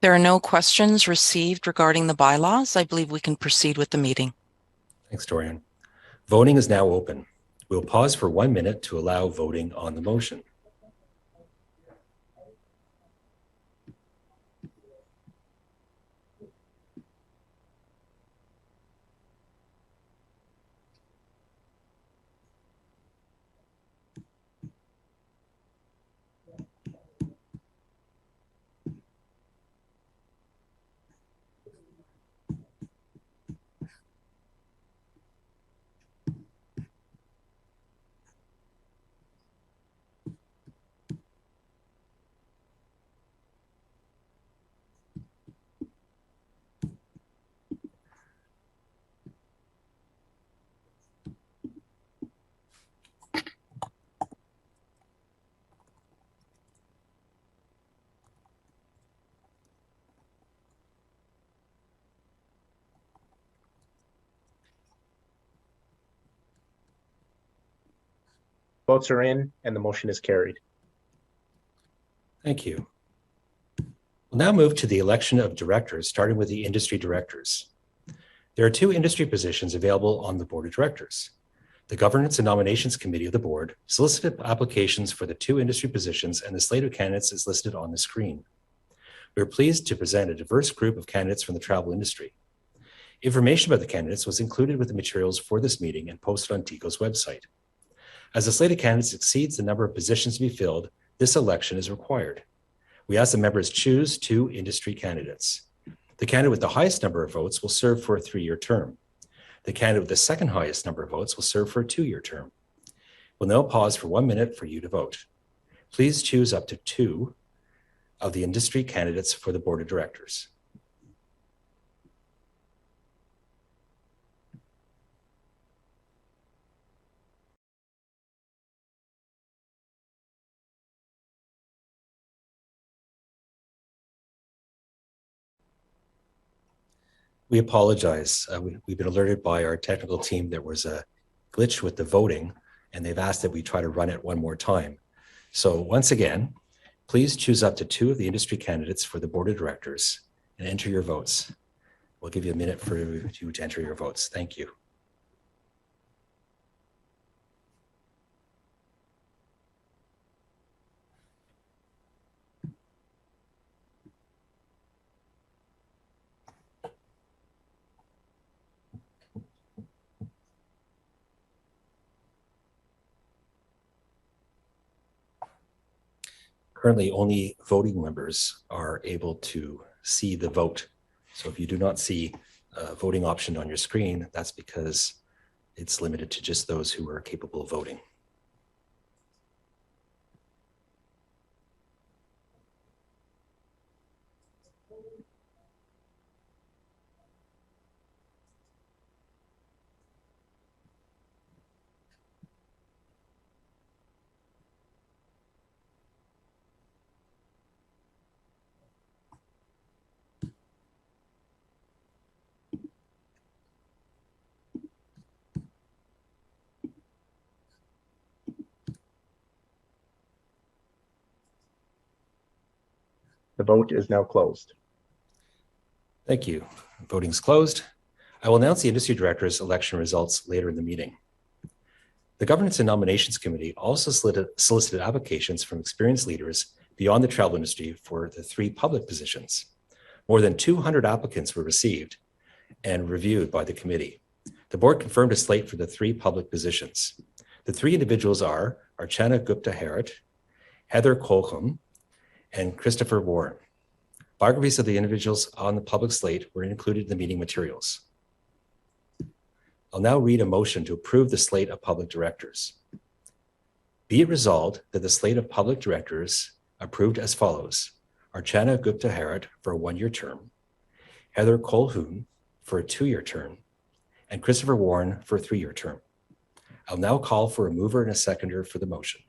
There are no questions received regarding the bylaws. I believe we can proceed with the meeting. Thanks, Dorian. Voting is now open. We'll pause for 1 minute to allow voting on the motion. Votes are in and the motion is carried. Thank you. We'll now move to the election of directors, starting with the industry directors. There are 2 industry positions available on the board of directors. The Governance and Nominations Committee of the Board solicited applications for the 2 industry positions, and the slate of candidates is listed on the screen. We are pleased to present a diverse group of candidates from the travel industry. Information about the candidates was included with the materials for this meeting and posted on TICO's website. As the slate of candidates exceeds the number of positions to be filled, this election is required. We ask the members choose 2 industry candidates. The candidate with the highest number of votes will serve for a 3-year term. The candidate with the second highest number of votes will serve for a 2-year term. We'll now pause for 1 minute for you to vote. Please choose up to 2 of the industry candidates for the Board of Directors. We apologize. We've been alerted by our technical team there was a glitch with the voting, and they've asked that we try to run it one more time. So once again, please choose up to 2 of the industry candidates for the Board of Directors and enter your votes. We'll give you a minute for you to enter your votes. Thank you. Currently, only voting members are able to see the vote. So if you do not see a voting option on your screen, that's because it's limited to just those who are capable of voting. The vote is now closed. Thank you. Voting's closed. I will announce the industry director's election results later in the meeting. The Governance and Nominations Committee also solicited applications from experienced leaders beyond the travel industry for the 3 public positions. More than 200 applicants were received and reviewed by the committee. The board confirmed a slate for the 3 public positions. The 3 individuals are Archana Gupta-Harrit, Heather Colquhoun, and Christopher Warren. Biographies of the individuals on the public slate were included in the meeting materials. I'll now read a motion to approve the slate of public directors. Be it resolved that the slate of public directors approved as follows: Archana Gupta-Harrit for a 1-year term, Heather Colquhoun for a 2-year term, and Christopher Warren for a 3-year term. I'll now call for a mover and a seconder for the motion.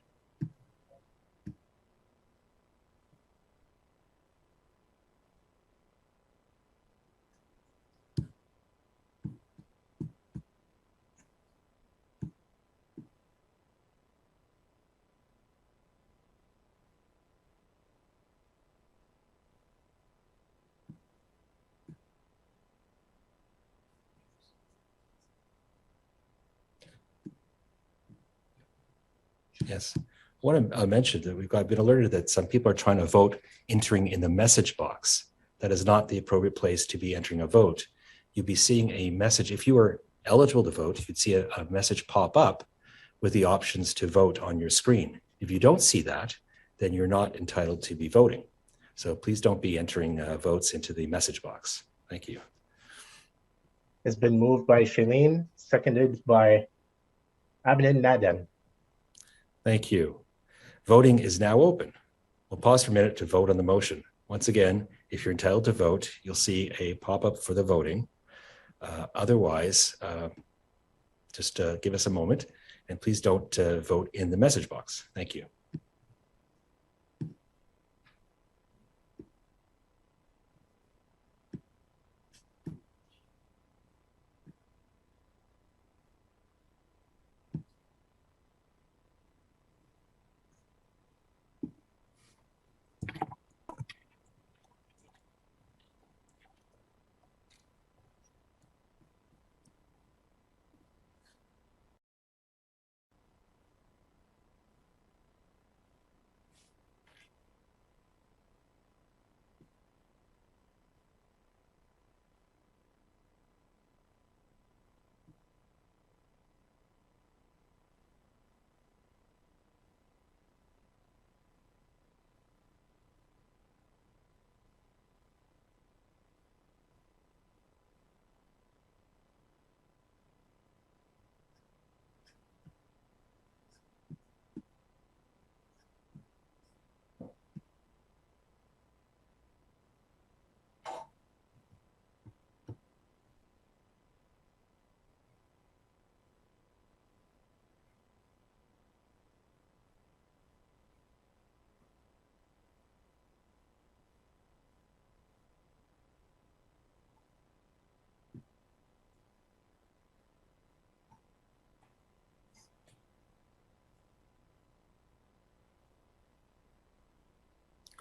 Yes. I want to mention that we've been alerted that some people are trying to vote entering in the message box. That is not the appropriate place to be entering a vote. You'd be seeing a message. If you are eligible to vote, you'd see a message pop up with the options to vote on your screen. If you don't see that, then you're not entitled to be voting. So please don't be entering votes into the message box. Thank you. It's been moved by Shailene, seconded by Abhinan Nadan. Thank you. Voting is now open. We'll pause for a minute to vote on the motion. Once again, if you're entitled to vote, you'll see a pop-up for the voting. Otherwise, just give us a moment, and please don't vote in the message box. Thank you.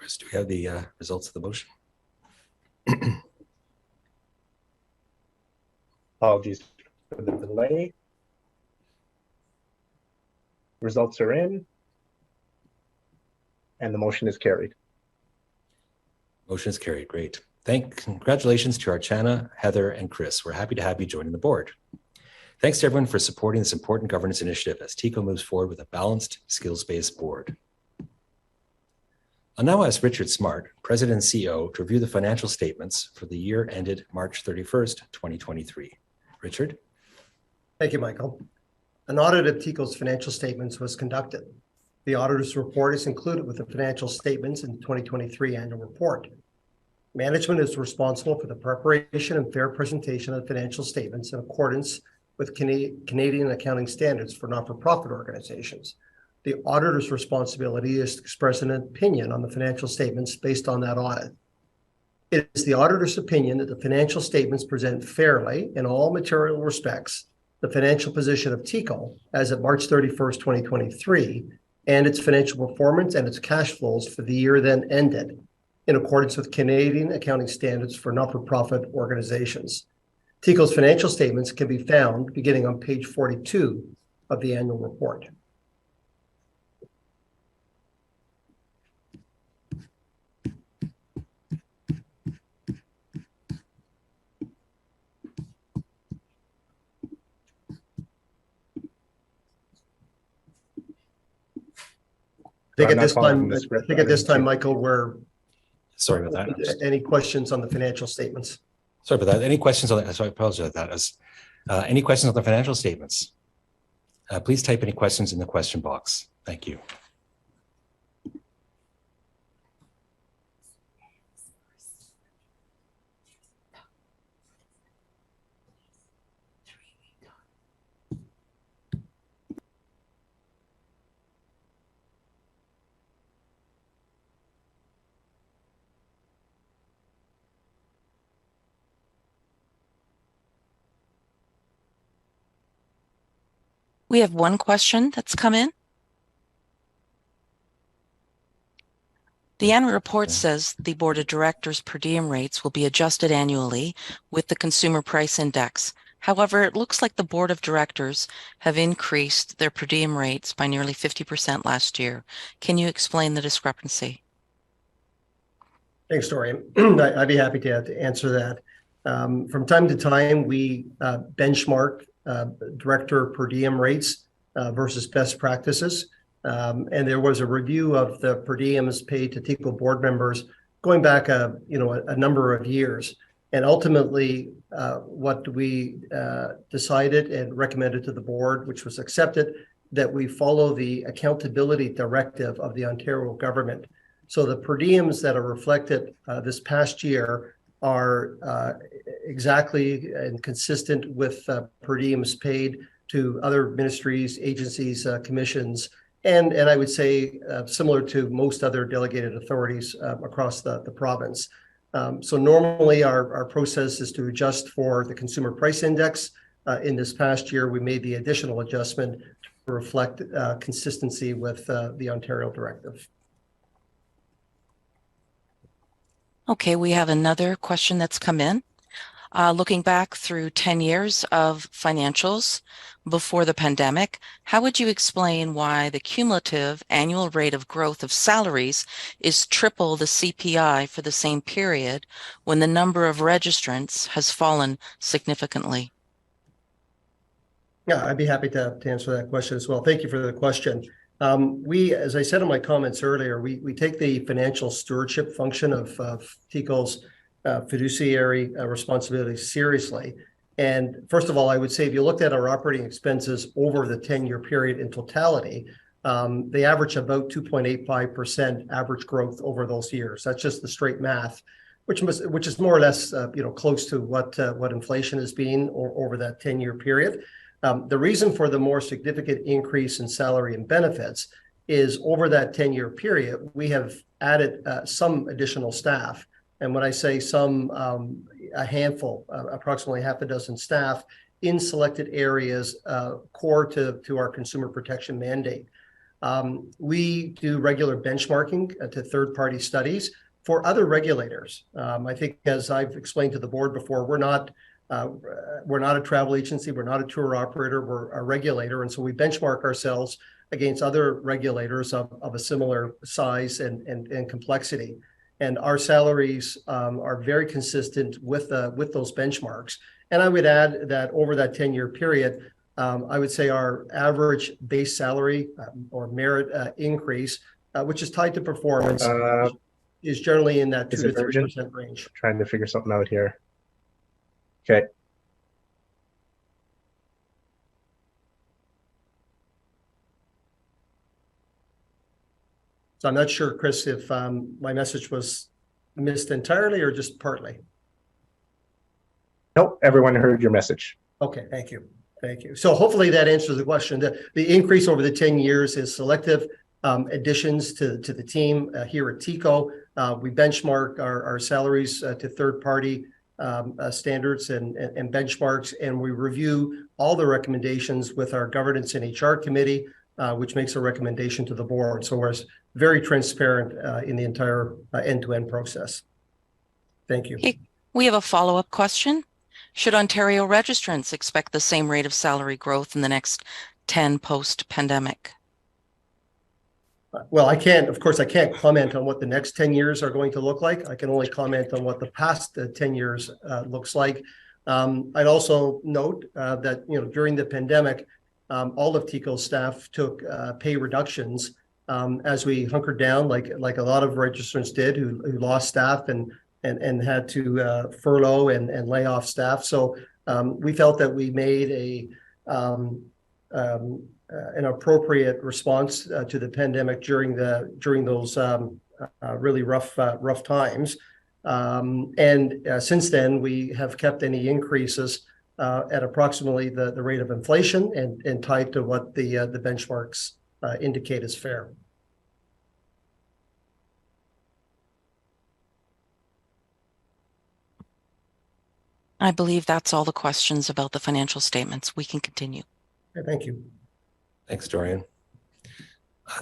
Chris, do we have the results of the motion? Apologies for the delay. Results are in, and the motion is carried. Motion is carried. Great. Congratulations to Archana, Heather, and Chris. We're happy to have you joining the board. Thanks to everyone for supporting this important governance initiative as TICO moves forward with a balanced, skills-based board. I'll now ask Richard Smart, President and CEO, to review the financial statements for the year ended March 31st, 2023. Richard? Thank you, Michael. An audit of TICO's financial statements was conducted. The auditor's report is included with the financial statements in the 2023 annual report. Management is responsible for the preparation and fair presentation of financial statements in accordance with Canadian accounting standards for not-for-profit organizations. The auditor's responsibility is to express an opinion on the financial statements based on that audit. It is the auditor's opinion that the financial statements present fairly in all material respects the financial position of TICO as of March 31st, 2023, and its financial performance and its cash flows for the year then ended, in accordance with Canadian accounting standards for not-for-profit organizations. TICO's financial statements can be found beginning on page 42 of the annual report. I think at this time, Michael, we're sorry about that. Any questions on the financial statements? Sorry about that. Any questions on that? So I apologize for that. Any questions on the financial statements? Please type any questions in the question box. Thank you. We have one question that's come in. The annual report says the board of directors per diem rates will be adjusted annually with the consumer price index. However, it looks like the board of directors have increased their per diem rates by nearly 50% last year. Can you explain the discrepancy? Thanks, Dorian. I'd be happy to answer that. From time to time, we benchmark director per diem rates versus best practices. And there was a review of the per diems paid to TICO board members going back a number of years. And ultimately, what we decided and recommended to the board, which was accepted, that we follow the accountability directive of the Ontario government. So the per diems that are reflected this past year are exactly and consistent with per diems paid to other ministries, agencies, commissions, and I would say similar to most other delegated authorities across the province. So normally our process is to adjust for the consumer price index. In this past year, we made the additional adjustment to reflect consistency with the Ontario directive. Okay, we have another question that's come in. Looking back through 10 years of financials before the pandemic, how would you explain why the cumulative annual rate of growth of salaries is triple the CPI for the same period when the number of registrants has fallen significantly? Yeah, I'd be happy to answer that question as well. Thank you for the question. We, as I said in my comments earlier, we take the financial stewardship function of TICO's fiduciary responsibility seriously. And first of all, I would say if you looked at our operating expenses over the 10-year period in totality, they average about 2.85% average growth over those years. That's just the straight math, which is more or less close to what inflation has been over that 10-year period. The reason for the more significant increase in salary and benefits is over that 10-year period, we have added some additional staff. And when I say some, a handful, approximately half a dozen staff in selected areas core to our consumer protection mandate. We do regular benchmarking to third-party studies for other regulators. I think, as I've explained to the board before, we're not a travel agency, we're not a tour operator, we're a regulator, and so we benchmark ourselves against other regulators of a similar size and complexity. And our salaries are very consistent with those benchmarks. And I would add that over that 10-year period, I would say our average base salary or merit increase, which is tied to performance, is generally in that 2 to 3% range. Trying to figure something out here. Okay. So I'm not sure, Chris, if my message was missed entirely or just partly. Nope, everyone heard your message. Okay, thank you. Thank you. So hopefully that answers the question. The increase over the 10 years is selective additions to the team here at TICO. We benchmark our salaries to third-party standards and benchmarks, and we review all the recommendations with our governance and HR committee, which makes a recommendation to the board. So we're very transparent in the entire end-to-end process. Thank you. Okay. We have a follow-up question. Should Ontario registrants expect the same rate of salary growth in the next 10 post-pandemic? Well, I can't comment on what the next 10 years are going to look like. I can only comment on what the past 10 years looks like. I'd also note that, during the pandemic, all of TICO's staff took pay reductions as we hunkered down, like a lot of registrants did who lost staff and had to furlough and lay off staff. So we felt that we made an appropriate response to the pandemic during those really rough times. Since then, we have kept any increases at approximately the rate of inflation and tied to what the benchmarks indicate as fair. I believe that's all the questions about the financial statements. We can continue. Okay, thank you. Thanks, Dorian.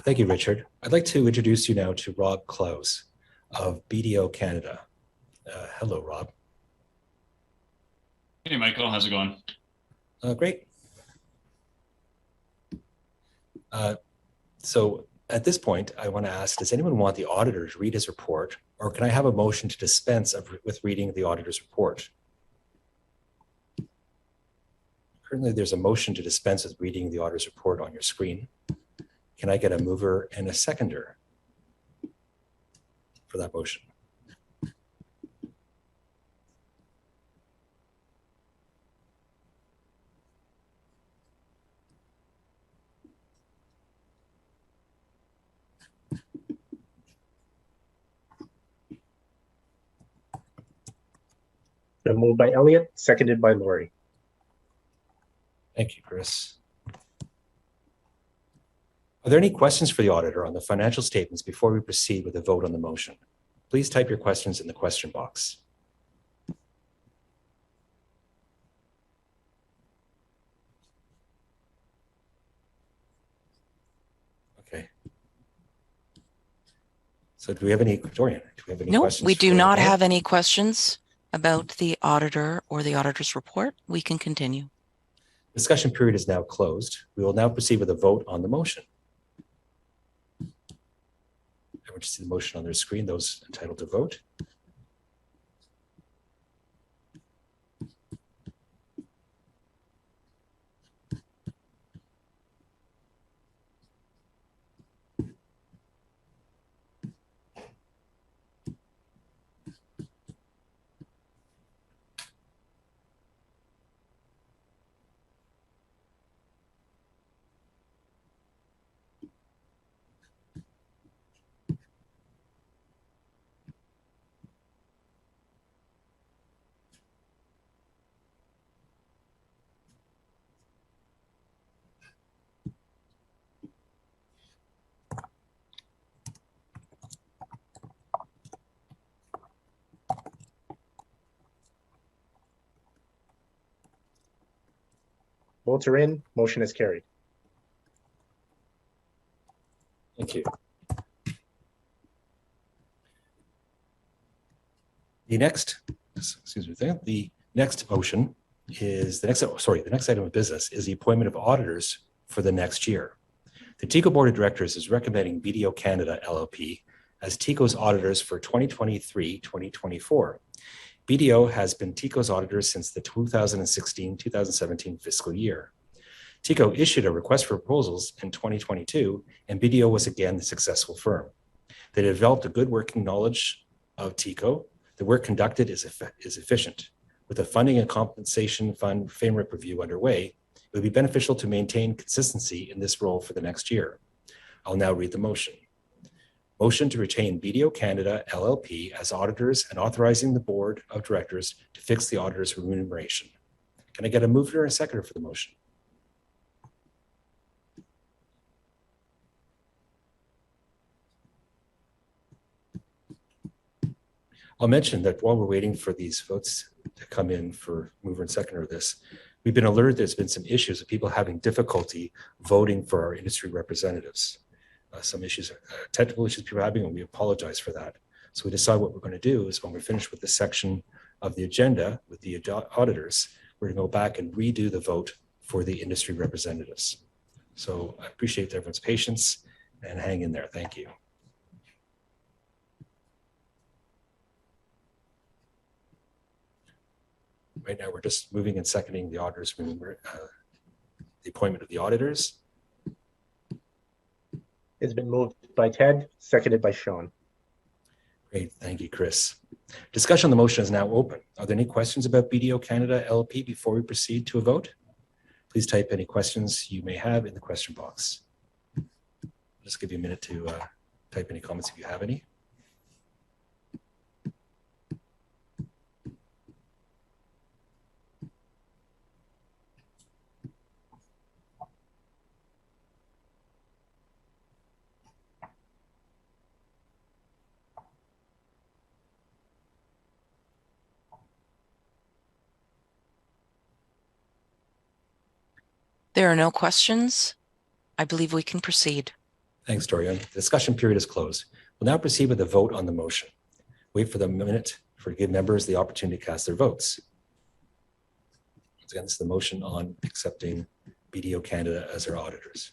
Thank you, Richard. I'd like to introduce you now to Rob Klaus of BDO Canada. Hello, Rob. Hey, Michael. How's it going? Great. So at this point, I want to ask, does anyone want the auditor to read his report, or can I have a motion to dispense with reading the auditor's report? Currently, there's a motion to dispense with reading the auditor's report on your screen. Can I get a mover and a seconder for that motion? Been moved by Elliot, seconded by Lori. Thank you, Chris. Are there any questions for the auditor on the financial statements before we proceed with a vote on the motion? Please type your questions in the question box. Okay. So do we have any, Dorian, do we have any questions? No, we do not have any questions about the auditor or the auditor's report. We can continue. Discussion period is now closed. We will now proceed with a vote on the motion. Everyone should see the motion on their screen, those entitled to vote. Votes are in. Motion is carried. Thank you. The next, excuse me, the next motion is the next item of business is the appointment of auditors for the next year. The TICO Board of Directors is recommending BDO Canada LLP as TICO's auditors for 2023-2024. BDO has been TICO's auditors since the 2016-2017 fiscal year. TICO issued a request for proposals in 2022, and BDO was again the successful firm. They developed a good working knowledge of TICO. The work conducted is efficient. With a funding and compensation fund framework review underway, it would be beneficial to maintain consistency in this role for the next year. I'll now read the motion. Motion to retain BDO Canada LLP as auditors and authorizing the Board of Directors to fix the auditor's remuneration. Can I get a mover and a seconder for the motion? I'll mention that while we're waiting for these votes to come in for mover and seconder of this, we've been alerted there's been some issues of people having difficulty voting for our industry representatives. Some issues, technical issues people are having, and we apologize for that. So we decide what we're going to do is when we're finished with this section of the agenda with the auditors, we're going to go back and redo the vote for the industry representatives. So I appreciate everyone's patience and hang in there. Thank you. Right now, we're just moving and seconding the auditors, the appointment of the auditors. It's been moved by Ted, seconded by Sean. Great, thank you, Chris. Discussion on the motion is now open. Are there any questions about BDO Canada LLP before we proceed to a vote? Please type any questions you may have in the question box. I'll just give you a minute to type any comments if you have any. There are no questions. I believe we can proceed. Thanks, Dorian. The discussion period is closed. We'll now proceed with the vote on the motion. Wait for the minute to give members the opportunity to cast their votes. Once again, this is the motion on accepting BDO Canada as our auditors.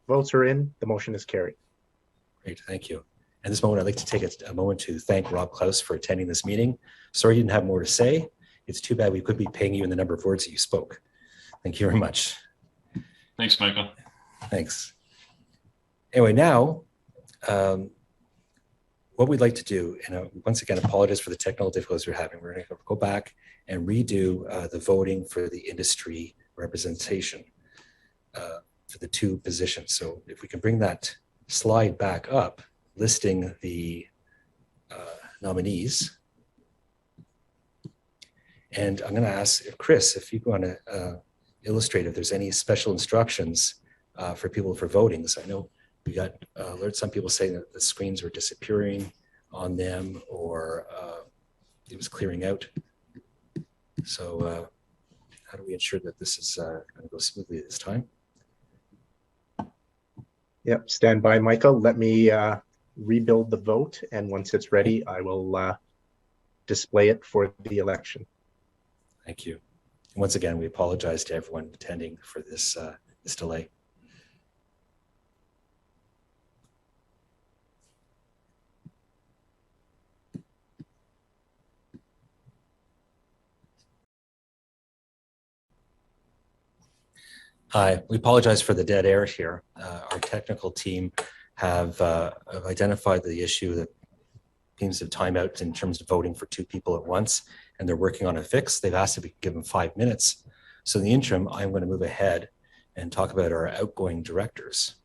Votes are in. The motion is carried. Great, thank you. At this moment, I'd like to take a moment to thank Rob Klaus for attending this meeting. Sorry you didn't have more to say. It's too bad we could be paying you in the number of words that you spoke. Thank you very much. Thanks, Michael. Thanks. Anyway, now, what we'd like to do, and once again, apologize for the technical difficulties we're having. We're going to go back and redo the voting for the industry representation for the two positions. So if we can bring that slide back up, listing the nominees. And I'm going to ask Chris, if you want to illustrate if there's any special instructions for people for voting. So I know we got alerts, some people saying that the screens were disappearing on them or it was clearing out. So how do we ensure that this is going to go smoothly this time? Yep, stand by, Michael. Let me rebuild the vote, and once it's ready, I will display it for the election. Thank you. And once again, we apologize to everyone attending for this this delay. Hi, we apologize for the dead air here. Our technical team have identified the issue that seems of timeout in terms of voting for 2 people at once, and they're working on a fix. They've asked if we can give them 5 minutes. So in the interim, I'm going to move ahead and talk about our outgoing directors.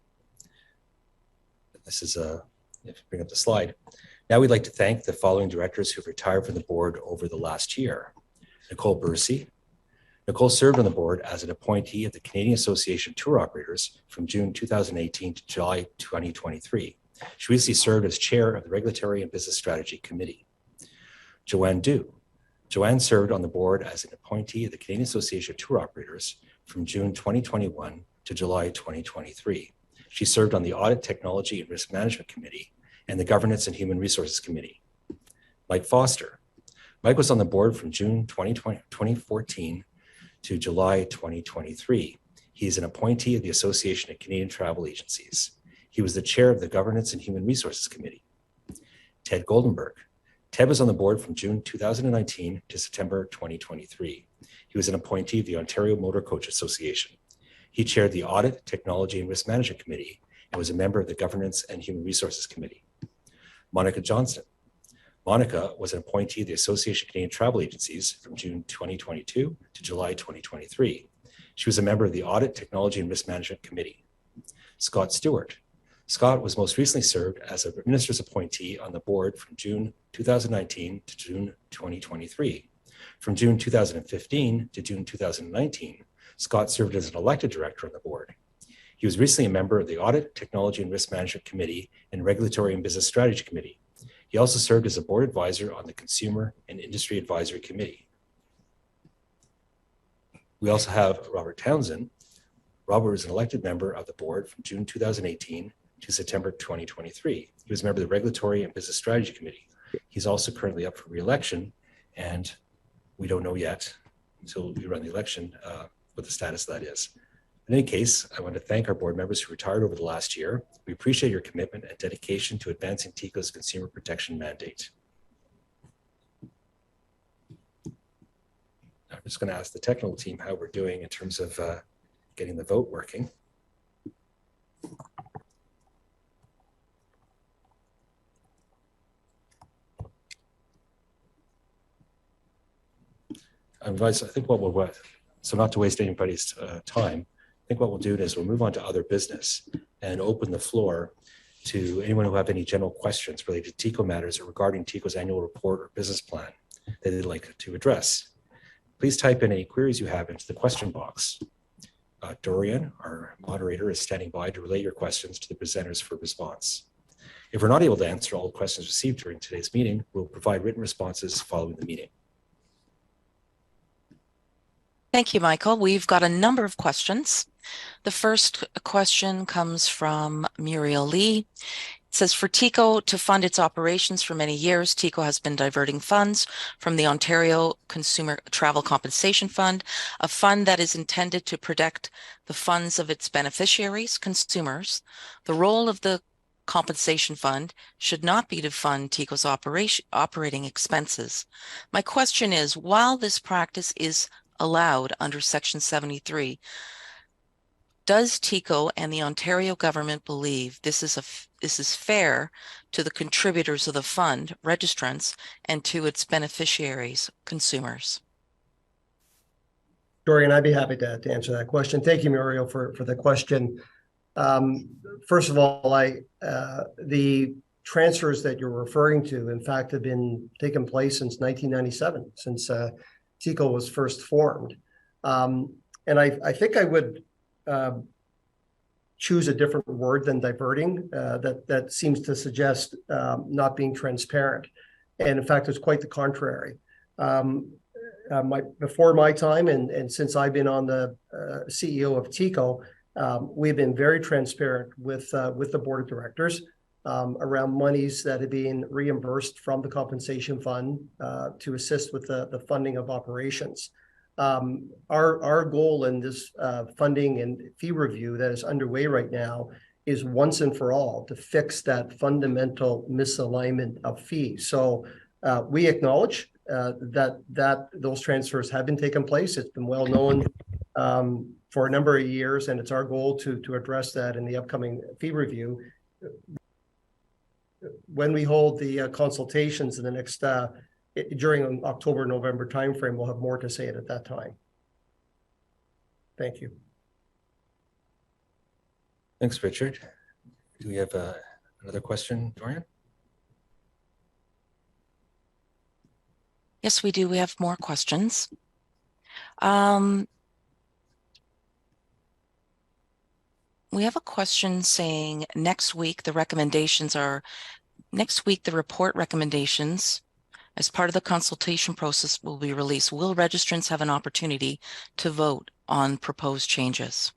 This is if you bring up the slide. Now we'd like to thank the following directors who've retired from the board over the last year. Nicole Bursey. Nicole served on the board as an appointee of the Canadian Association of Tour Operators from June 2018 to July 2023. She recently served as chair of the Regulatory and Business Strategy Committee. Joanne Du. Joanne served on the board as an appointee of the Canadian Association of Tour Operators from June 2021 to July 2023. She served on the Audit, Technology and Risk Management Committee and the Governance and Human Resources Committee. Mike Foster. Mike was on the board from June 2014 to July 2023. He is an appointee of the Association of Canadian Travel Agencies. He was the chair of the Governance and Human Resources Committee. Ted Goldenberg. Ted was on the board from June 2019 to September 2023. He was an appointee of the Ontario Motor Coach Association. He chaired the Audit, Technology and Risk Management Committee and was a member of the Governance and Human Resources Committee. Monica Johnson. Monica was an appointee of the Association of Canadian Travel Agencies from June 2022 to July 2023. She was a member of the Audit, Technology and Risk Management Committee. Scott Stewart. Scott was most recently served as a minister's appointee on the board from June 2019 to June 2023. From June 2015 to June 2019, Scott served as an elected director on the board. He was recently a member of the Audit, Technology and Risk Management Committee and Regulatory and Business Strategy Committee. He also served as a board advisor on the Consumer and Industry Advisory Committee. We also have Robert Townsend. Robert was an elected member of the board from June 2018 to September 2023. He was a member of the Regulatory and Business Strategy Committee. He's also currently up for re-election, and we don't know yet until we run the election what the status of that is. In any case, I want to thank our board members who retired over the last year. We appreciate your commitment and dedication to advancing TICO's consumer protection mandate. I'm just going to ask the technical team how we're doing in terms of getting the vote working. I think what we'll, so not to waste anybody's time, I think what we'll do is we'll move on to other business and open the floor to anyone who have any general questions related to TICO matters or regarding TICO's annual report or business plan that they'd like to address. Please type in any queries you have into the question box. Dorian, our moderator, is standing by to relay your questions to the presenters for response. If we're not able to answer all the questions received during today's meeting, we'll provide written responses following the meeting. Thank you, Michael. We've got a number of questions. The first question comes from Muriel Lee. It says, for TICO to fund its operations for many years, TICO has been diverting funds from the Ontario Consumer Travel Compensation Fund, a fund that is intended to protect the funds of its beneficiaries, consumers. The role of the compensation fund should not be to fund TICO's operating expenses. My question is, while this practice is allowed under Section 73, does TICO and the Ontario government believe this is fair to the contributors of the fund, registrants, and to its beneficiaries, consumers? Dorian, I'd be happy to answer that question. Thank you, Muriel, for the question. First of all, the transfers that you're referring to, in fact, have been taking place since 1997, since TICO was first formed. And I think I would choose a different word than diverting. That seems to suggest not being transparent. And in fact, it's quite the contrary. Before my time and since I've been on the CEO of TICO, we've been very transparent with the board of directors around monies that have been reimbursed from the compensation fund to assist with the funding of operations. Our goal in this funding and fee review that is underway right now is once and for all to fix that fundamental misalignment of fees. So we acknowledge that those transfers have been taking place. It's been well known for a number of years, and it's our goal to address that in the upcoming fee review. when we hold the consultations in the next during October, November timeframe, we'll have more to say at that time. Thank you. Thanks, Richard. Do we have another question, Dorian? Yes, we do. We have more questions. We have a question saying next week the report recommendations as part of the consultation process will be released. Will registrants have an opportunity to vote on proposed changes?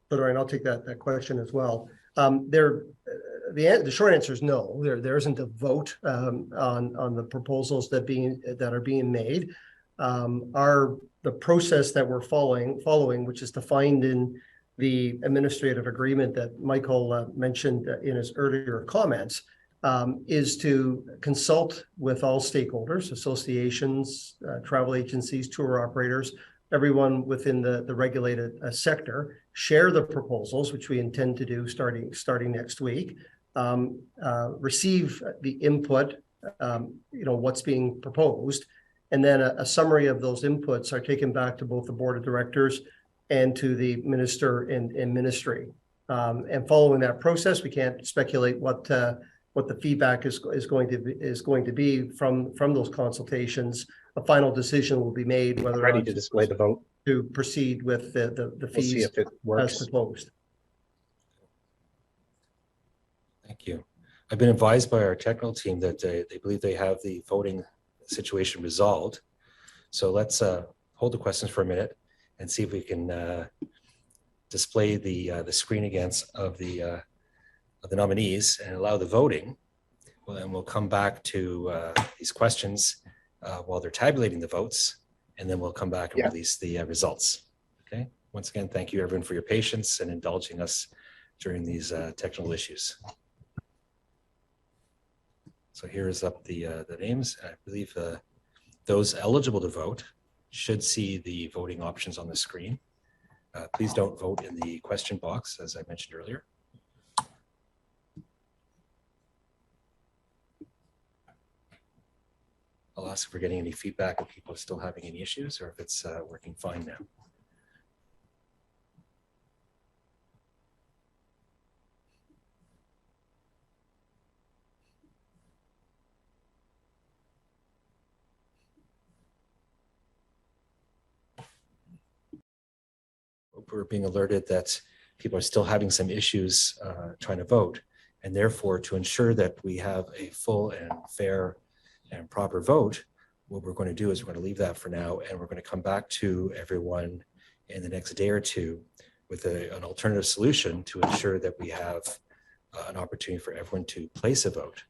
So, Dorian, I'll take that question as well. The short answer is no. There isn't a vote on the proposals that are being made. The process that we're following, which is defined in the administrative agreement that Michael mentioned in his earlier comments, is to consult with all stakeholders, associations, travel agencies, tour operators, everyone within the regulated sector, share the proposals, which we intend to do starting next week, receive the input, what's being proposed, and then a summary of those inputs are taken back to both the board of directors and to the minister and ministry. And following that process, we can't speculate what the feedback is going to be from those consultations. A final decision will be made whether ready to display the vote to proceed with the we'll fees see if it works. as proposed. Thank you. I've been advised by our technical team that they believe they have the voting situation resolved. So let's hold the questions for a minute and see if we can display the screen against of the nominees and allow the voting. Well, then we'll come back to these questions while they're tabulating the votes, and then we'll come back and release the results. Okay. Once again, thank you everyone for your patience and indulging us during these technical issues. So here's up the names. I believe those eligible to vote should see the voting options on the screen. Please don't vote in the question box, as I mentioned earlier. I'll ask if we're getting any feedback if people are still having any issues or if it's working fine now. We're being alerted that people are still having some issues trying to vote, and therefore to ensure that we have a full and fair and proper vote, what we're going to do is we're going to leave that for now, and we're going to come back to everyone in the next day or two with an alternative solution to ensure that we have an opportunity for everyone to place a vote,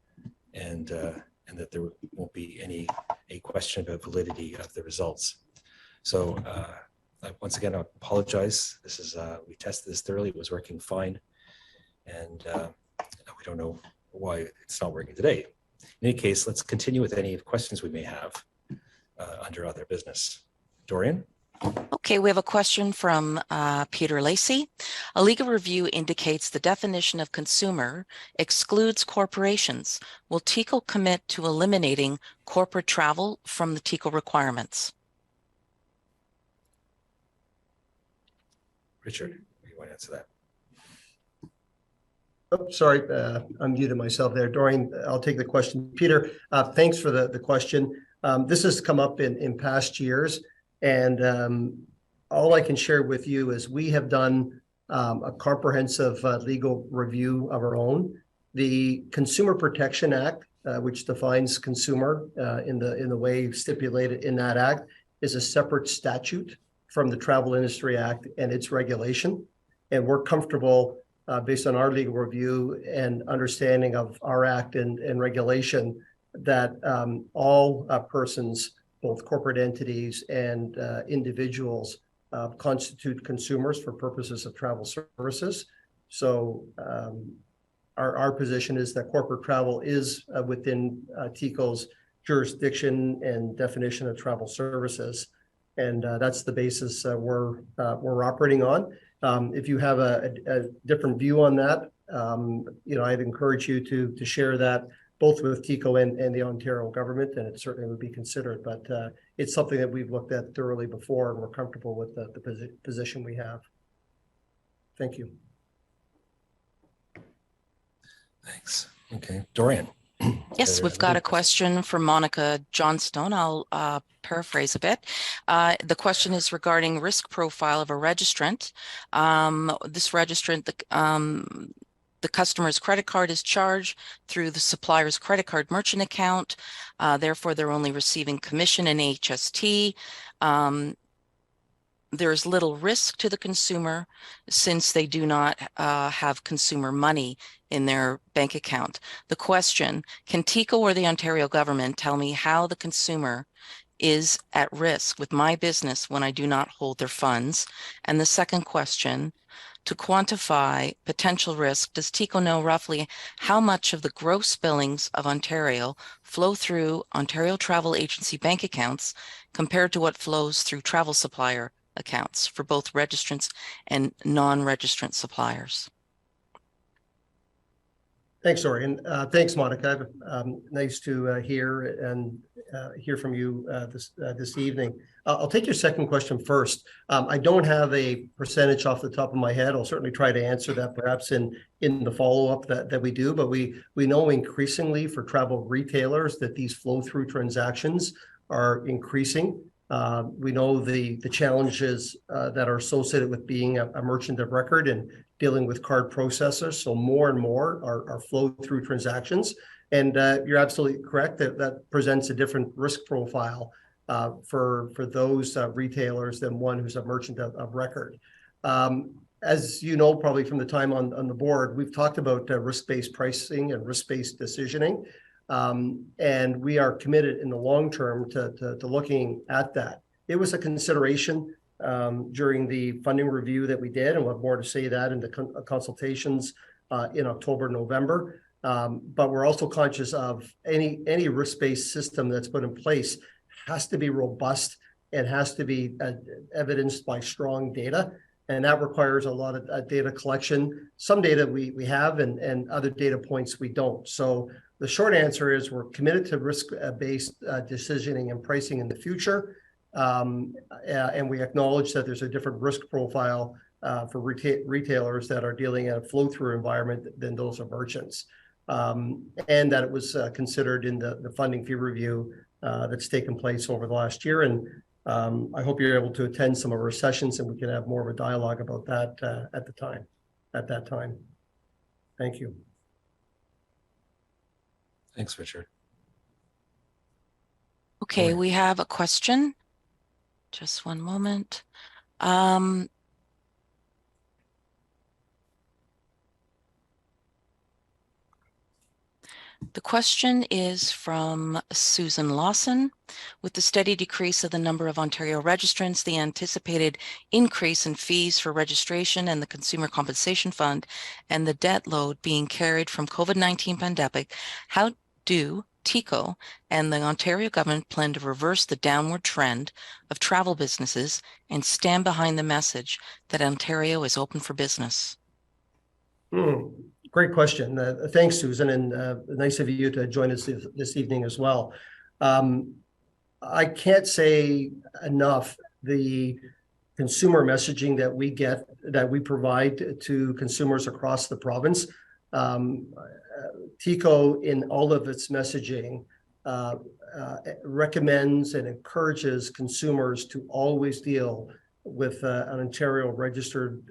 and that there won't be a question about validity of the results. So once again, I apologize. This is we tested this thoroughly; it was working fine, and we don't know why it's not working today. In any case, let's continue with any questions we may have under other business. Dorian? Okay, we have a question from Peter Lacey. A legal review indicates the definition of consumer excludes corporations. Will TICO commit to eliminating corporate travel from the TICO requirements? Richard, you want to answer that? Oh, sorry, I muted myself there. Dorian, I'll take the question. Peter, thanks for the question. This has come up in past years, and all I can share with you is we have done a comprehensive legal review of our own. The Consumer Protection Act, which defines consumer in the way stipulated in that act, is a separate statute from the Travel Industry Act and its regulation. And we're comfortable based on our legal review and understanding of our act and regulation that all persons, both corporate entities and individuals, constitute consumers for purposes of travel services. So our position is that corporate travel is within TICO's jurisdiction and definition of travel services. And that's the basis we're operating on. If you have a different view on that, I'd encourage you to share that both with TICO and the Ontario government, and it certainly would be considered. But it's something that we've looked at thoroughly before, and we're comfortable with the position we have. Thank you. Thanks. Okay, Dorian. Yes, we've got a question from Monica Johnstone. I'll paraphrase a bit. The question is regarding risk profile of a registrant. This registrant, the customer's credit card is charged through the supplier's credit card merchant account. Therefore, they're only receiving commission and HST. There is little risk to the consumer since they do not have consumer money in their bank account. The question, can TICO or the Ontario government tell me how the consumer is at risk with my business when I do not hold their funds? And the second question, to quantify potential risk, does TICO know roughly how much of the gross billings of Ontario flow through Ontario travel agency bank accounts compared to what flows through travel supplier accounts for both registrants and non-registrant suppliers? Thanks, Dorian. Thanks, Monica. Nice to hear from you this evening. I'll take your second question first. I don't have a percentage off the top of my head. I'll certainly try to answer that perhaps in the follow-up that we do, but we know increasingly for travel retailers that these flow-through transactions are increasing. We know the challenges that are associated with being a merchant of record and dealing with card processors. So more and more are flow-through transactions. And you're absolutely correct that presents a different risk profile for those retailers than one who's a merchant of record. As you know, probably from the time on the board, we've talked about risk-based pricing and risk-based decisioning. And we are committed in the long term to looking at that. It was a consideration during the funding review that we did, and we'll have more to say that in the consultations in October, November. But we're also conscious of any risk-based system that's put in place has to be robust and has to be evidenced by strong data. And that requires a lot of data collection. Some data we have and other data points we don't. So the short answer is we're committed to risk-based decisioning and pricing in the future. And we acknowledge that there's a different risk profile for retailers that are dealing in a flow-through environment than those of merchants. And that it was considered in the funding fee review that's taken place over the last year. And I hope you're able to attend some of our sessions and we can have more of a dialogue about that at that time. Thank you. Thanks, Richard. Okay, we have a question. Just one moment. The question is from Susan Lawson. With the steady decrease of the number of Ontario registrants, the anticipated increase in fees for registration and the Consumer Compensation Fund, and the debt load being carried from COVID-19 pandemic, how do TICO and the Ontario government plan to reverse the downward trend of travel businesses and stand behind the message that Ontario is open for business? Great question. Thanks, Susan, and nice of you to join us this evening as well. I can't say enough the consumer messaging that we provide to consumers across the province. TICO, in all of its messaging, recommends and encourages consumers to always deal with an Ontario registered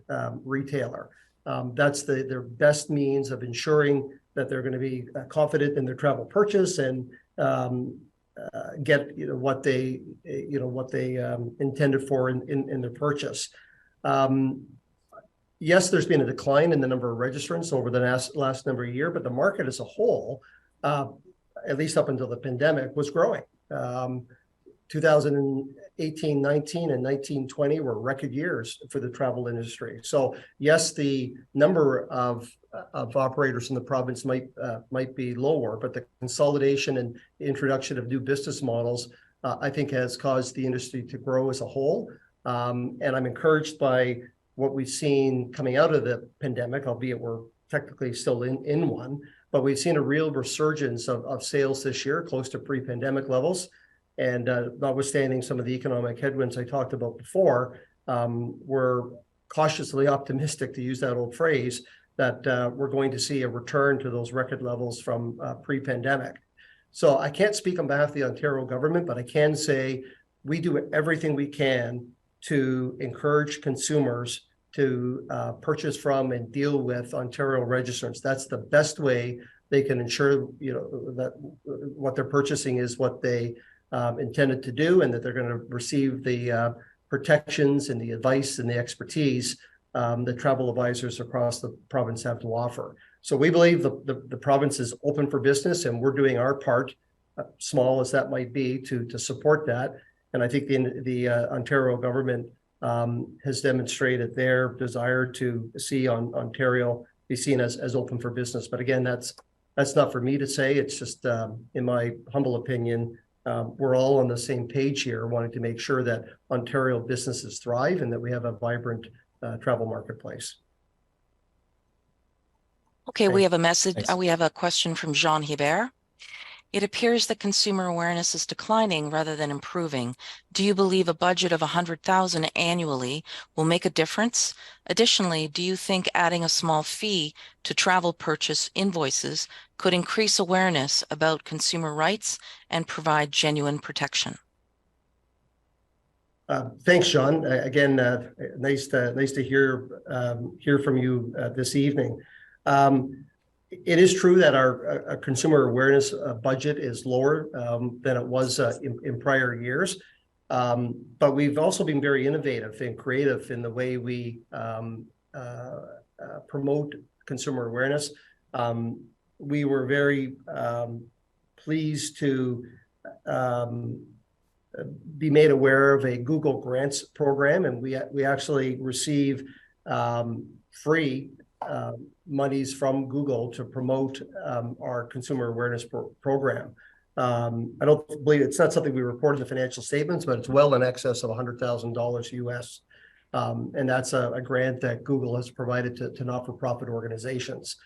retailer. That's their best means of ensuring that they're going to be confident in their travel purchase and get what they intended for in their purchase. Yes, there's been a decline in the number of registrants over the last number of years, but the market as a whole, at least up until the pandemic, was growing. 2018, 19, and 19, 20 were record years for the travel industry. So yes, the number of operators in the province might be lower, but the consolidation and introduction of new business models, I think, has caused the industry to grow as a whole. And I'm encouraged by what we've seen coming out of the pandemic, albeit we're technically still in one, but we've seen a real resurgence of sales this year, close to pre-pandemic levels. And notwithstanding some of the economic headwinds I talked about before, we're cautiously optimistic, to use that old phrase, that we're going to see a return to those record levels from pre-pandemic. So I can't speak on behalf of the Ontario government, but I can say we do everything we can to encourage consumers to purchase from and deal with Ontario registrants. That's the best way they can ensure, that what they're purchasing is what they intended to do, and that they're going to receive the protections and the advice and the expertise that travel advisors across the province have to offer. So we believe the province is open for business, and we're doing our part, small as that might be, to support that. And I think the Ontario government has demonstrated their desire to see Ontario be seen as open for business. But again, that's not for me to say. It's just, in my humble opinion, we're all on the same page here, wanting to make sure that Ontario businesses thrive and that we have a vibrant travel marketplace. Okay, we have a message. Thanks. We have a question from Jean Hebert. It appears that consumer awareness is declining rather than improving. Do you believe a budget of $100,000 annually will make a difference? Additionally, do you think adding a small fee to travel purchase invoices could increase awareness about consumer rights and provide genuine protection? Thanks, Sean. Again, nice to hear from you this evening. It is true that our consumer awareness budget is lower than it was in prior years, but we've also been very innovative and creative in the way we promote consumer awareness. We were very pleased to be made aware of a Google Grants program, and we actually receive free monies from Google to promote our consumer awareness program. I don't believe it's not something we report in the financial statements, but it's well in excess of $100,000 US. And that's a grant that Google has provided to not-for-profit organizations.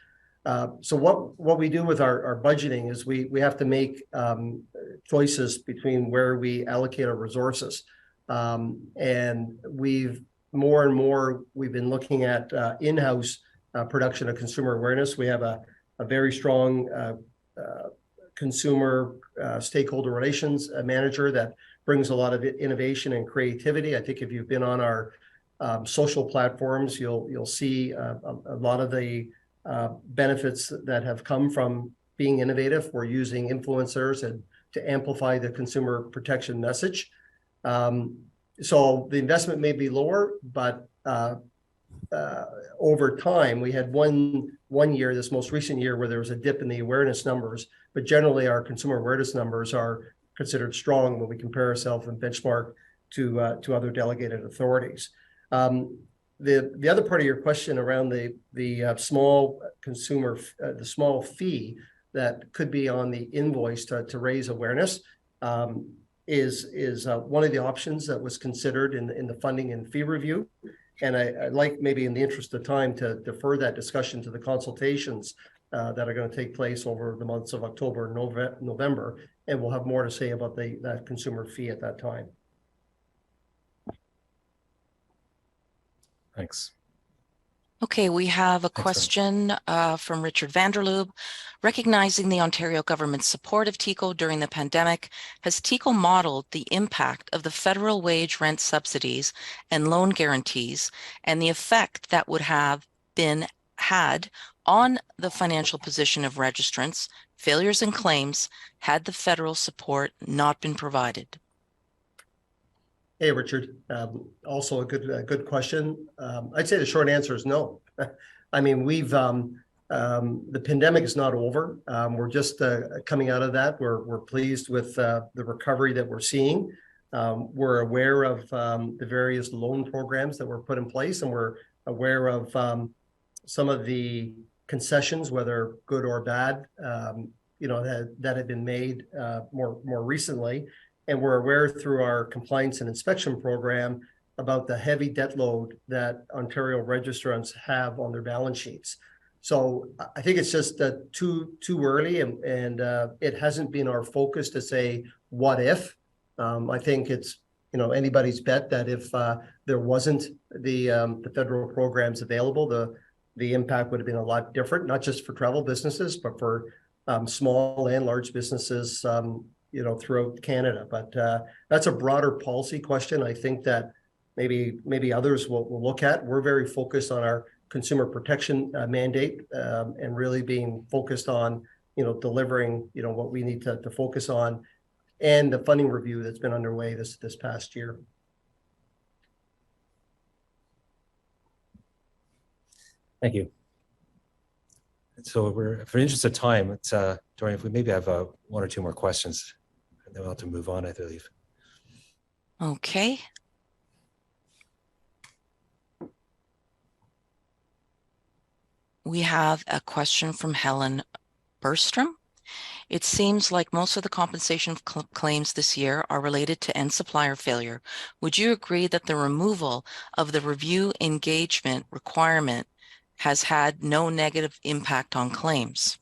So what we do with our budgeting is we have to make choices between where we allocate our resources. And we've been looking at in-house production of consumer awareness. We have a very strong consumer stakeholder relations manager that brings a lot of innovation and creativity. I think if you've been on our social platforms, you'll see a lot of the benefits that have come from being innovative. We're using influencers and to amplify the consumer protection message. So the investment may be lower, but over time, we had one year, this most recent year, where there was a dip in the awareness numbers, but generally our consumer awareness numbers are considered strong when we compare ourselves and benchmark to other delegated authorities. The other part of your question around the small consumer, the small fee that could be on the invoice to raise awareness is one of the options that was considered in the funding and fee review. And I'd like, maybe in the interest of time, to defer that discussion to the consultations that are going to take place over the months of October and November, and we'll have more to say about that consumer fee at that time. Thanks. Okay, we have a question from Richard Vanderloob. Recognizing the Ontario government's support of TICO during the pandemic, has TICO modeled the impact of the federal wage rent subsidies and loan guarantees and the effect that would have been had on the financial position of registrants, failures and claims, had the federal support not been provided? Hey, Richard. Also a good question. I'd say the short answer is no. I mean, the pandemic is not over. We're just coming out of that. We're pleased with the recovery that we're seeing. We're aware of the various loan programs that were put in place, and we're aware of some of the concessions, whether good or bad, that have been made more recently. And we're aware through our compliance and inspection program about the heavy debt load that Ontario registrants have on their balance sheets. So I think it's just too early, and it hasn't been our focus to say what if. I think it's anybody's bet that if there wasn't the federal programs available, the impact would have been a lot different, not just for travel businesses, but for small and large businesses, throughout Canada. But that's a broader policy question. I think that maybe others will look at. We're very focused on our consumer protection mandate, and really being focused on delivering what we need to focus on, and the funding review that's been underway this past year. Thank you. So for the interest of time, it's Dorian, if we maybe have one or two more questions, and then we'll have to move on, I believe. Okay. We have a question from Helen Berstrom. It seems like most of the compensation claims this year are related to end supplier failure. Would you agree that the removal of the review engagement requirement has had no negative impact on claims?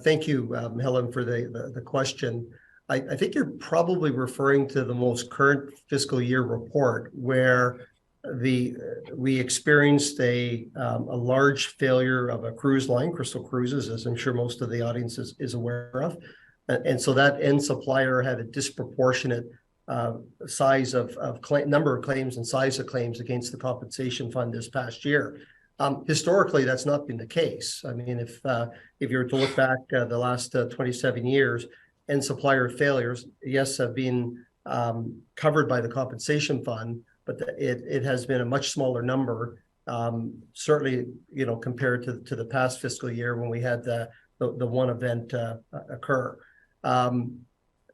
Thank you, Helen, for the question. I think you're probably referring to the most current fiscal year report, where we experienced a large failure of a cruise line, Crystal Cruises, as I'm sure most of the audience is aware of. And so that end supplier had a disproportionate size of number of claims and size of claims against the compensation fund this past year. Historically, that's not been the case. I mean, if you were to look back the last 27 years, end supplier failures, yes, have been covered by the compensation fund, but it has been a much smaller number, certainly, compared to the past fiscal year when we had the one event occur.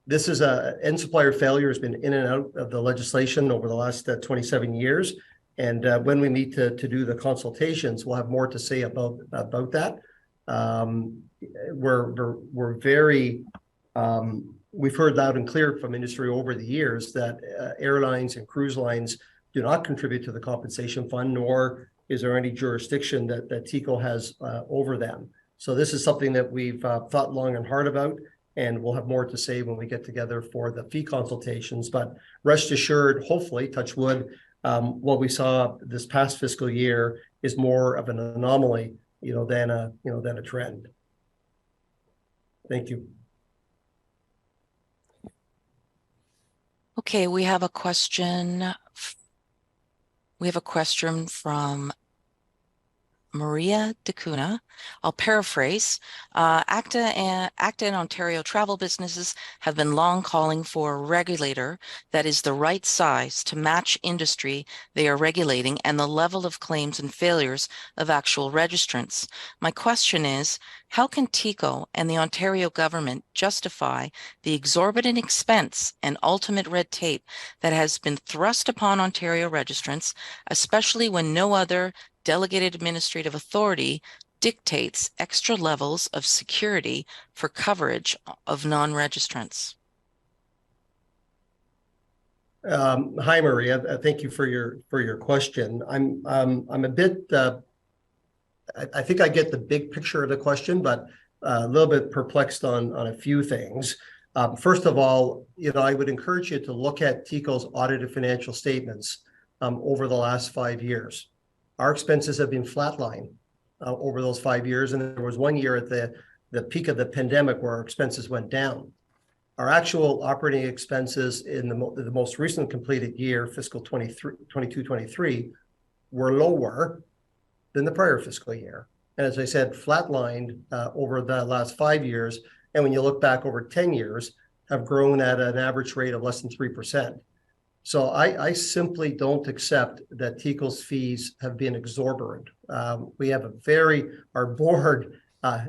This is end supplier failure has been in and out of the legislation over the last 27 years. And when we meet to do the consultations, we'll have more to say about that. We're very, we've heard loud and clear from industry over the years that airlines and cruise lines do not contribute to the compensation fund, nor is there any jurisdiction that TICO has over them. So this is something that we've thought long and hard about, and we'll have more to say when we get together for the fee consultations. But rest assured, hopefully, touch wood, what we saw this past fiscal year is more of an anomaly, than a trend. Thank you. Okay, we have a question. We have a question from Maria DeCuna. I'll paraphrase. ACTA and Ontario travel businesses have been long calling for a regulator that is the right size to match industry they are regulating and the level of claims and failures of actual registrants. My question is, how can TICO and the Ontario government justify the exorbitant expense and ultimate red tape that has been thrust upon Ontario registrants, especially when no other delegated administrative authority dictates extra levels of security for coverage of non-registrants? Hi, Maria. Thank you for your question. I'm a bit. I think I get the big picture of the question, but a little bit perplexed on a few things. First of all, I would encourage you to look at TICO's audited financial statements over the last 5 years. Our expenses have been flatlined over those 5 years, and there was 1 year at the peak of the pandemic where our expenses went down. Our actual operating expenses in the most recent completed year, fiscal 22-23, were lower than the prior fiscal year. And as I said, flatlined over the last 5 years. And when you look back over 10 years, have grown at an average rate of less than 3%. So I simply don't accept that TICO's fees have been exorbitant. We have our board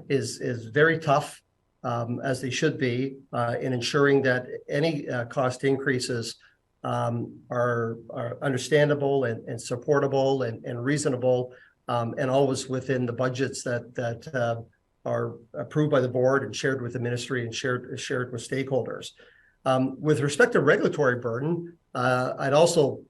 is very tough, as they should be, in ensuring that any cost increases are understandable and supportable and reasonable, and always within the budgets that are approved by the board and shared with the ministry and shared with stakeholders. With respect to regulatory burden, I'd also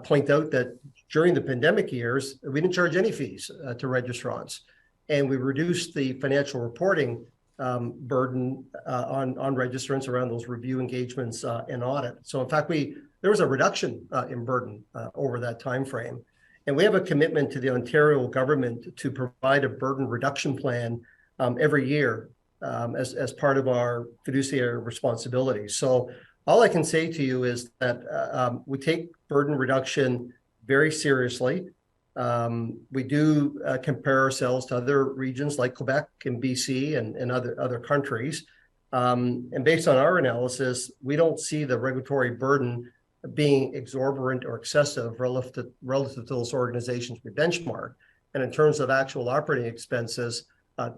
point out that during the pandemic years, we didn't charge any fees to registrants, and we reduced the financial reporting burden on registrants around those review engagements and audit. So in fact, there was a reduction in burden over that time frame. And we have a commitment to the Ontario government to provide a burden reduction plan every year as part of our fiduciary responsibility. So all I can say to you is that we take burden reduction very seriously. We do compare ourselves to other regions like Quebec and BC and other countries. And based on our analysis, we don't see the regulatory burden being exorbitant or excessive relative to those organizations we benchmark. And in terms of actual operating expenses,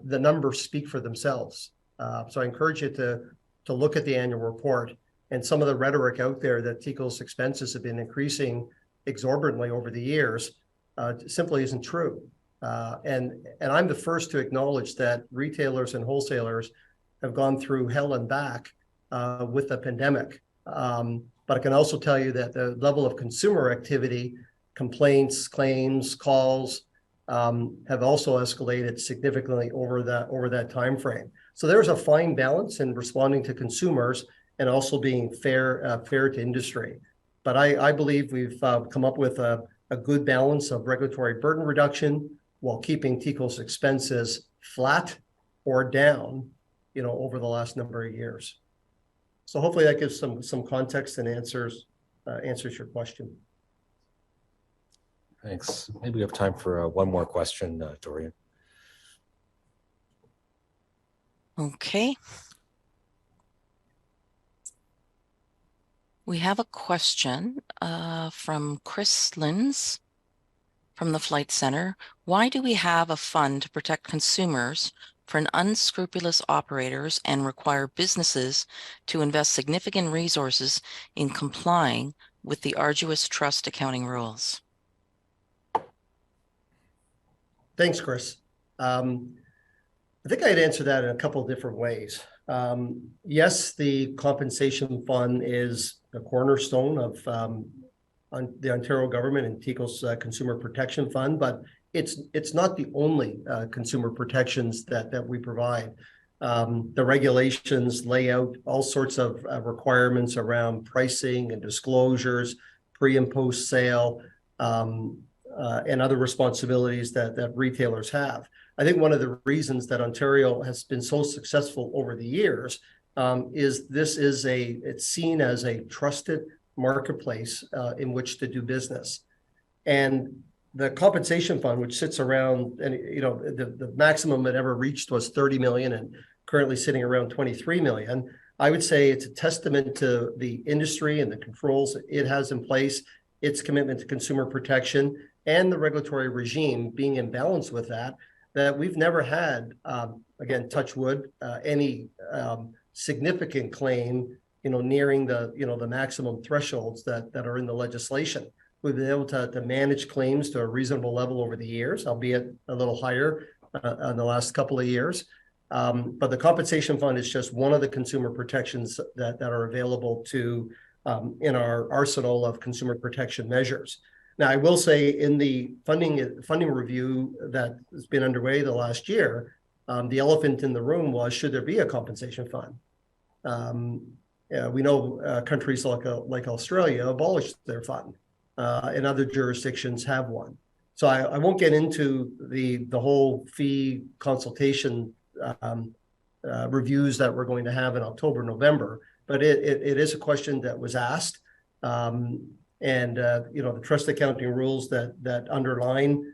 the numbers speak for themselves. So I encourage you to look at the annual report, and some of the rhetoric out there that TICO's expenses have been increasing exorbitantly over the years simply isn't true. And I'm the first to acknowledge that retailers and wholesalers have gone through hell and back with the pandemic. But I can also tell you that the level of consumer activity, complaints, claims, calls have also escalated significantly over that time frame. So there's a fine balance in responding to consumers and also being fair to industry. But I believe we've come up with a good balance of regulatory burden reduction while keeping TICO's expenses flat or down, over the last number of years. So hopefully that gives some context and answers your question. Thanks. Maybe we have time for one more question, Dorian. Okay. We have a question from Chris Lins from the Flight Center. Why do we have a fund to protect consumers for unscrupulous operators and require businesses to invest significant resources in complying with the arduous trust accounting rules? Thanks, Chris. I think I'd answer that in a couple of different ways. Yes, the compensation fund is the cornerstone of the Ontario government and TICO's Consumer Protection Fund, but it's not the only consumer protections that we provide. The regulations lay out all sorts of requirements around pricing and disclosures, pre and post sale, and other responsibilities that retailers have. I think one of the reasons that Ontario has been so successful over the years is it's seen as a trusted marketplace in which to do business. And the compensation fund, which sits around, and the maximum it ever reached was 30 million and currently sitting around 23 million. I would say it's a testament to the industry and the controls it has in place, its commitment to consumer protection, and the regulatory regime being in balance with that we've never had, again, touch wood, any significant claim, nearing the maximum thresholds that are in the legislation. We've been able to manage claims to a reasonable level over the years, albeit a little higher in the last couple of years. But the compensation fund is just one of the consumer protections that are available in our arsenal of consumer protection measures. Now, I will say in the funding review that has been underway the last year, the elephant in the room was, should there be a compensation fund? We know countries like Australia abolished their fund, and other jurisdictions have one. So I won't get into the whole fee consultation reviews that we're going to have in October, November, but it is a question that was asked. And the trust accounting rules that underline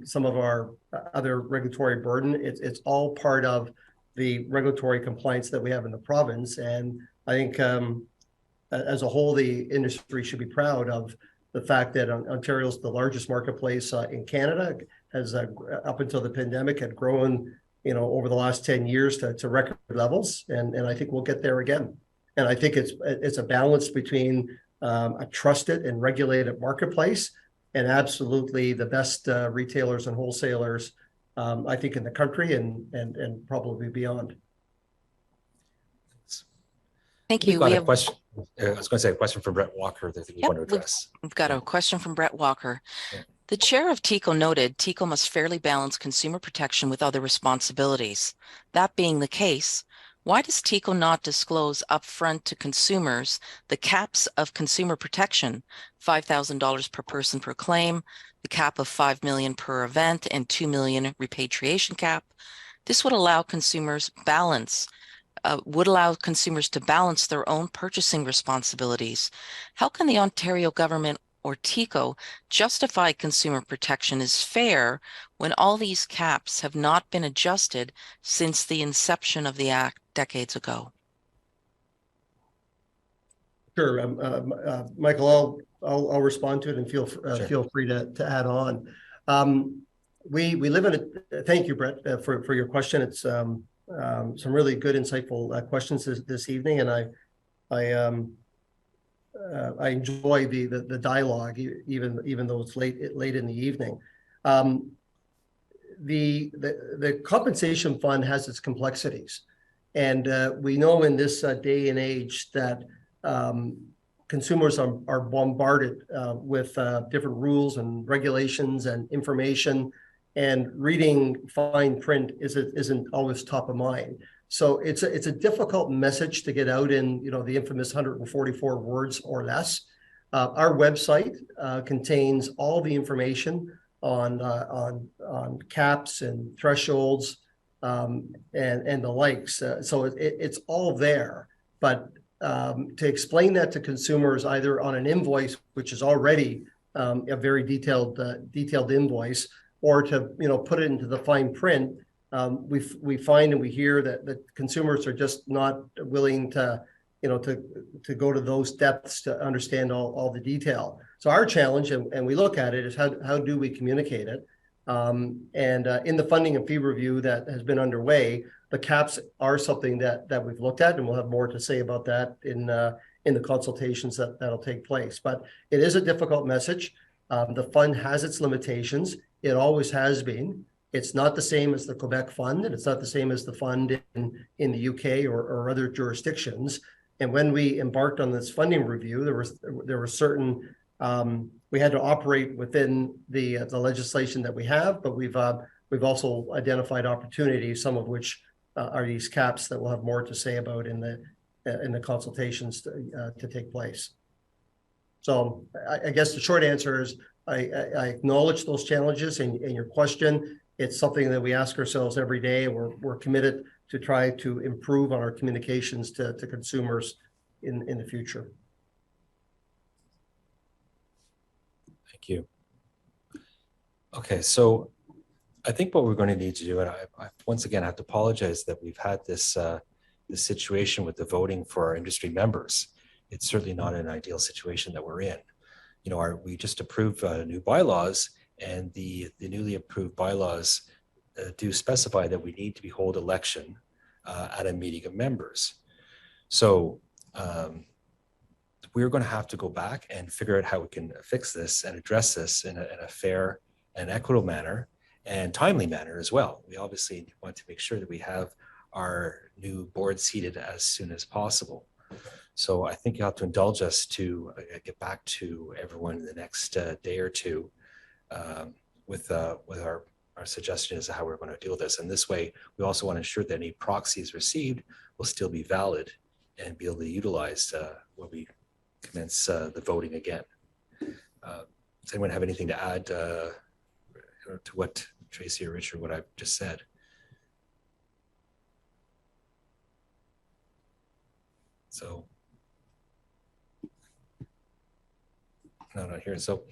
some of our other regulatory burden, it's all part of the regulatory compliance that we have in the province. And I think as a whole, the industry should be proud of the fact that Ontario is the largest marketplace in Canada, has up until the pandemic had grown over the last 10 years to record levels. And I think we'll get there again. And I think it's a balance between a trusted and regulated marketplace and absolutely the best retailers and wholesalers, I think, in the country and probably beyond. Thank We've you. got We a have, question. I was going to say a question from Brett Walker that we Yep, want to address. we've got Yeah. a question from Brett Walker. Yeah. The chair of TICO noted TICO must fairly balance consumer protection with other responsibilities. That being the case, why does TICO not disclose upfront to consumers the caps of consumer protection, $5,000 per person per claim, the cap of $5 million per event, and $2 million repatriation cap? This would allow consumers to balance their own purchasing responsibilities. How can the Ontario government or TICO justify consumer protection is fair when all these caps have not been adjusted since the inception of the Act decades ago? Sure, Michael, I'll respond to it and feel Sure. feel free to add on. We live in a. Thank you, Brett, for your question. It's some really good, insightful questions this evening, and I enjoy the dialogue, even though it's late in the evening. The compensation fund has its complexities, and we know in this day and age that consumers are bombarded with different rules and regulations and information, and reading fine print isn't always top of mind. So it's a difficult message to get out in the infamous 144 words or less. Our website contains all the information on caps and thresholds and the likes. So it's all there, but to explain that to consumers either on an invoice, which is already a very detailed invoice, or to put it into the fine print, we find and we hear that consumers are just not willing to go to those depths to understand all the detail. So our challenge, and we look at it, is how do we communicate it? In the funding and fee review that has been underway, the caps are something that we've looked at, and we'll have more to say about that in the consultations that'll take place. But it is a difficult message. The fund has its limitations. It always has been. It's not the same as the Quebec fund, and it's not the same as the fund in the UK or other jurisdictions. And when we embarked on this funding review, there were certain we had to operate within the legislation that we have, but we've also identified opportunities, some of which are these caps that we'll have more to say about in the consultations to take place. So I guess the short answer is I acknowledge those challenges and your question. It's something that we ask ourselves every day. We're committed to try to improve on our communications to consumers in the future. Thank you. Okay, so I think what we're going to need to do, and I once again have to apologize that we've had this situation with the voting for our industry members. It's certainly not an ideal situation that we're in. We just approved new bylaws, and the newly approved bylaws do specify that we need to hold election at a meeting of members. So we're going to have to go back and figure out how we can fix this and address this in a fair and equitable manner and timely manner as well. We obviously want to make sure that we have our new board seated as soon as possible. So I think you'll have to indulge us to get back to everyone in the next day or two with our suggestion as to how we're going to deal with this. And this way, we also want to ensure that any proxies received will still be valid and be able to be utilized when we commence the voting again. Does anyone have anything to add to what Tracy or Richard, what I've just said? So, no, not here. So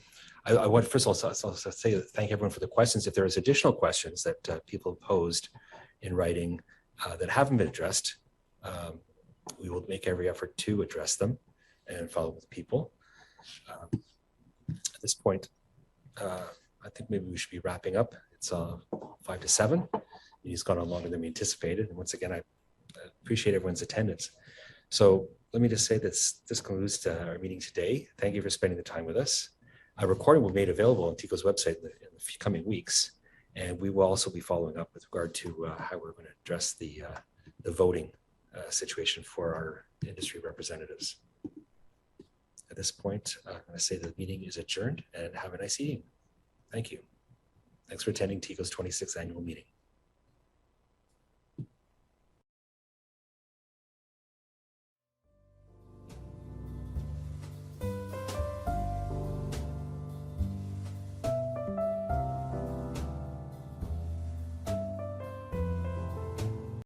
I want, first of all, I'll say thank everyone for the questions. If there's additional questions that people posed in writing that haven't been addressed, we will make every effort to address them and follow with people. At this point, I think maybe we should be wrapping up. It's 5 to 7. It's gone on longer than we anticipated. And once again, I appreciate everyone's attendance. So let me just say this concludes our meeting today. Thank you for spending the time with us. A recording will be made available on TICO's website in the coming weeks. And we will also be following up with regard to how we're going to address the voting situation for our industry representatives. At this point, I'm going to say the meeting is adjourned and have a nice evening. Thank you. Thanks for attending TICO's 26th annual meeting.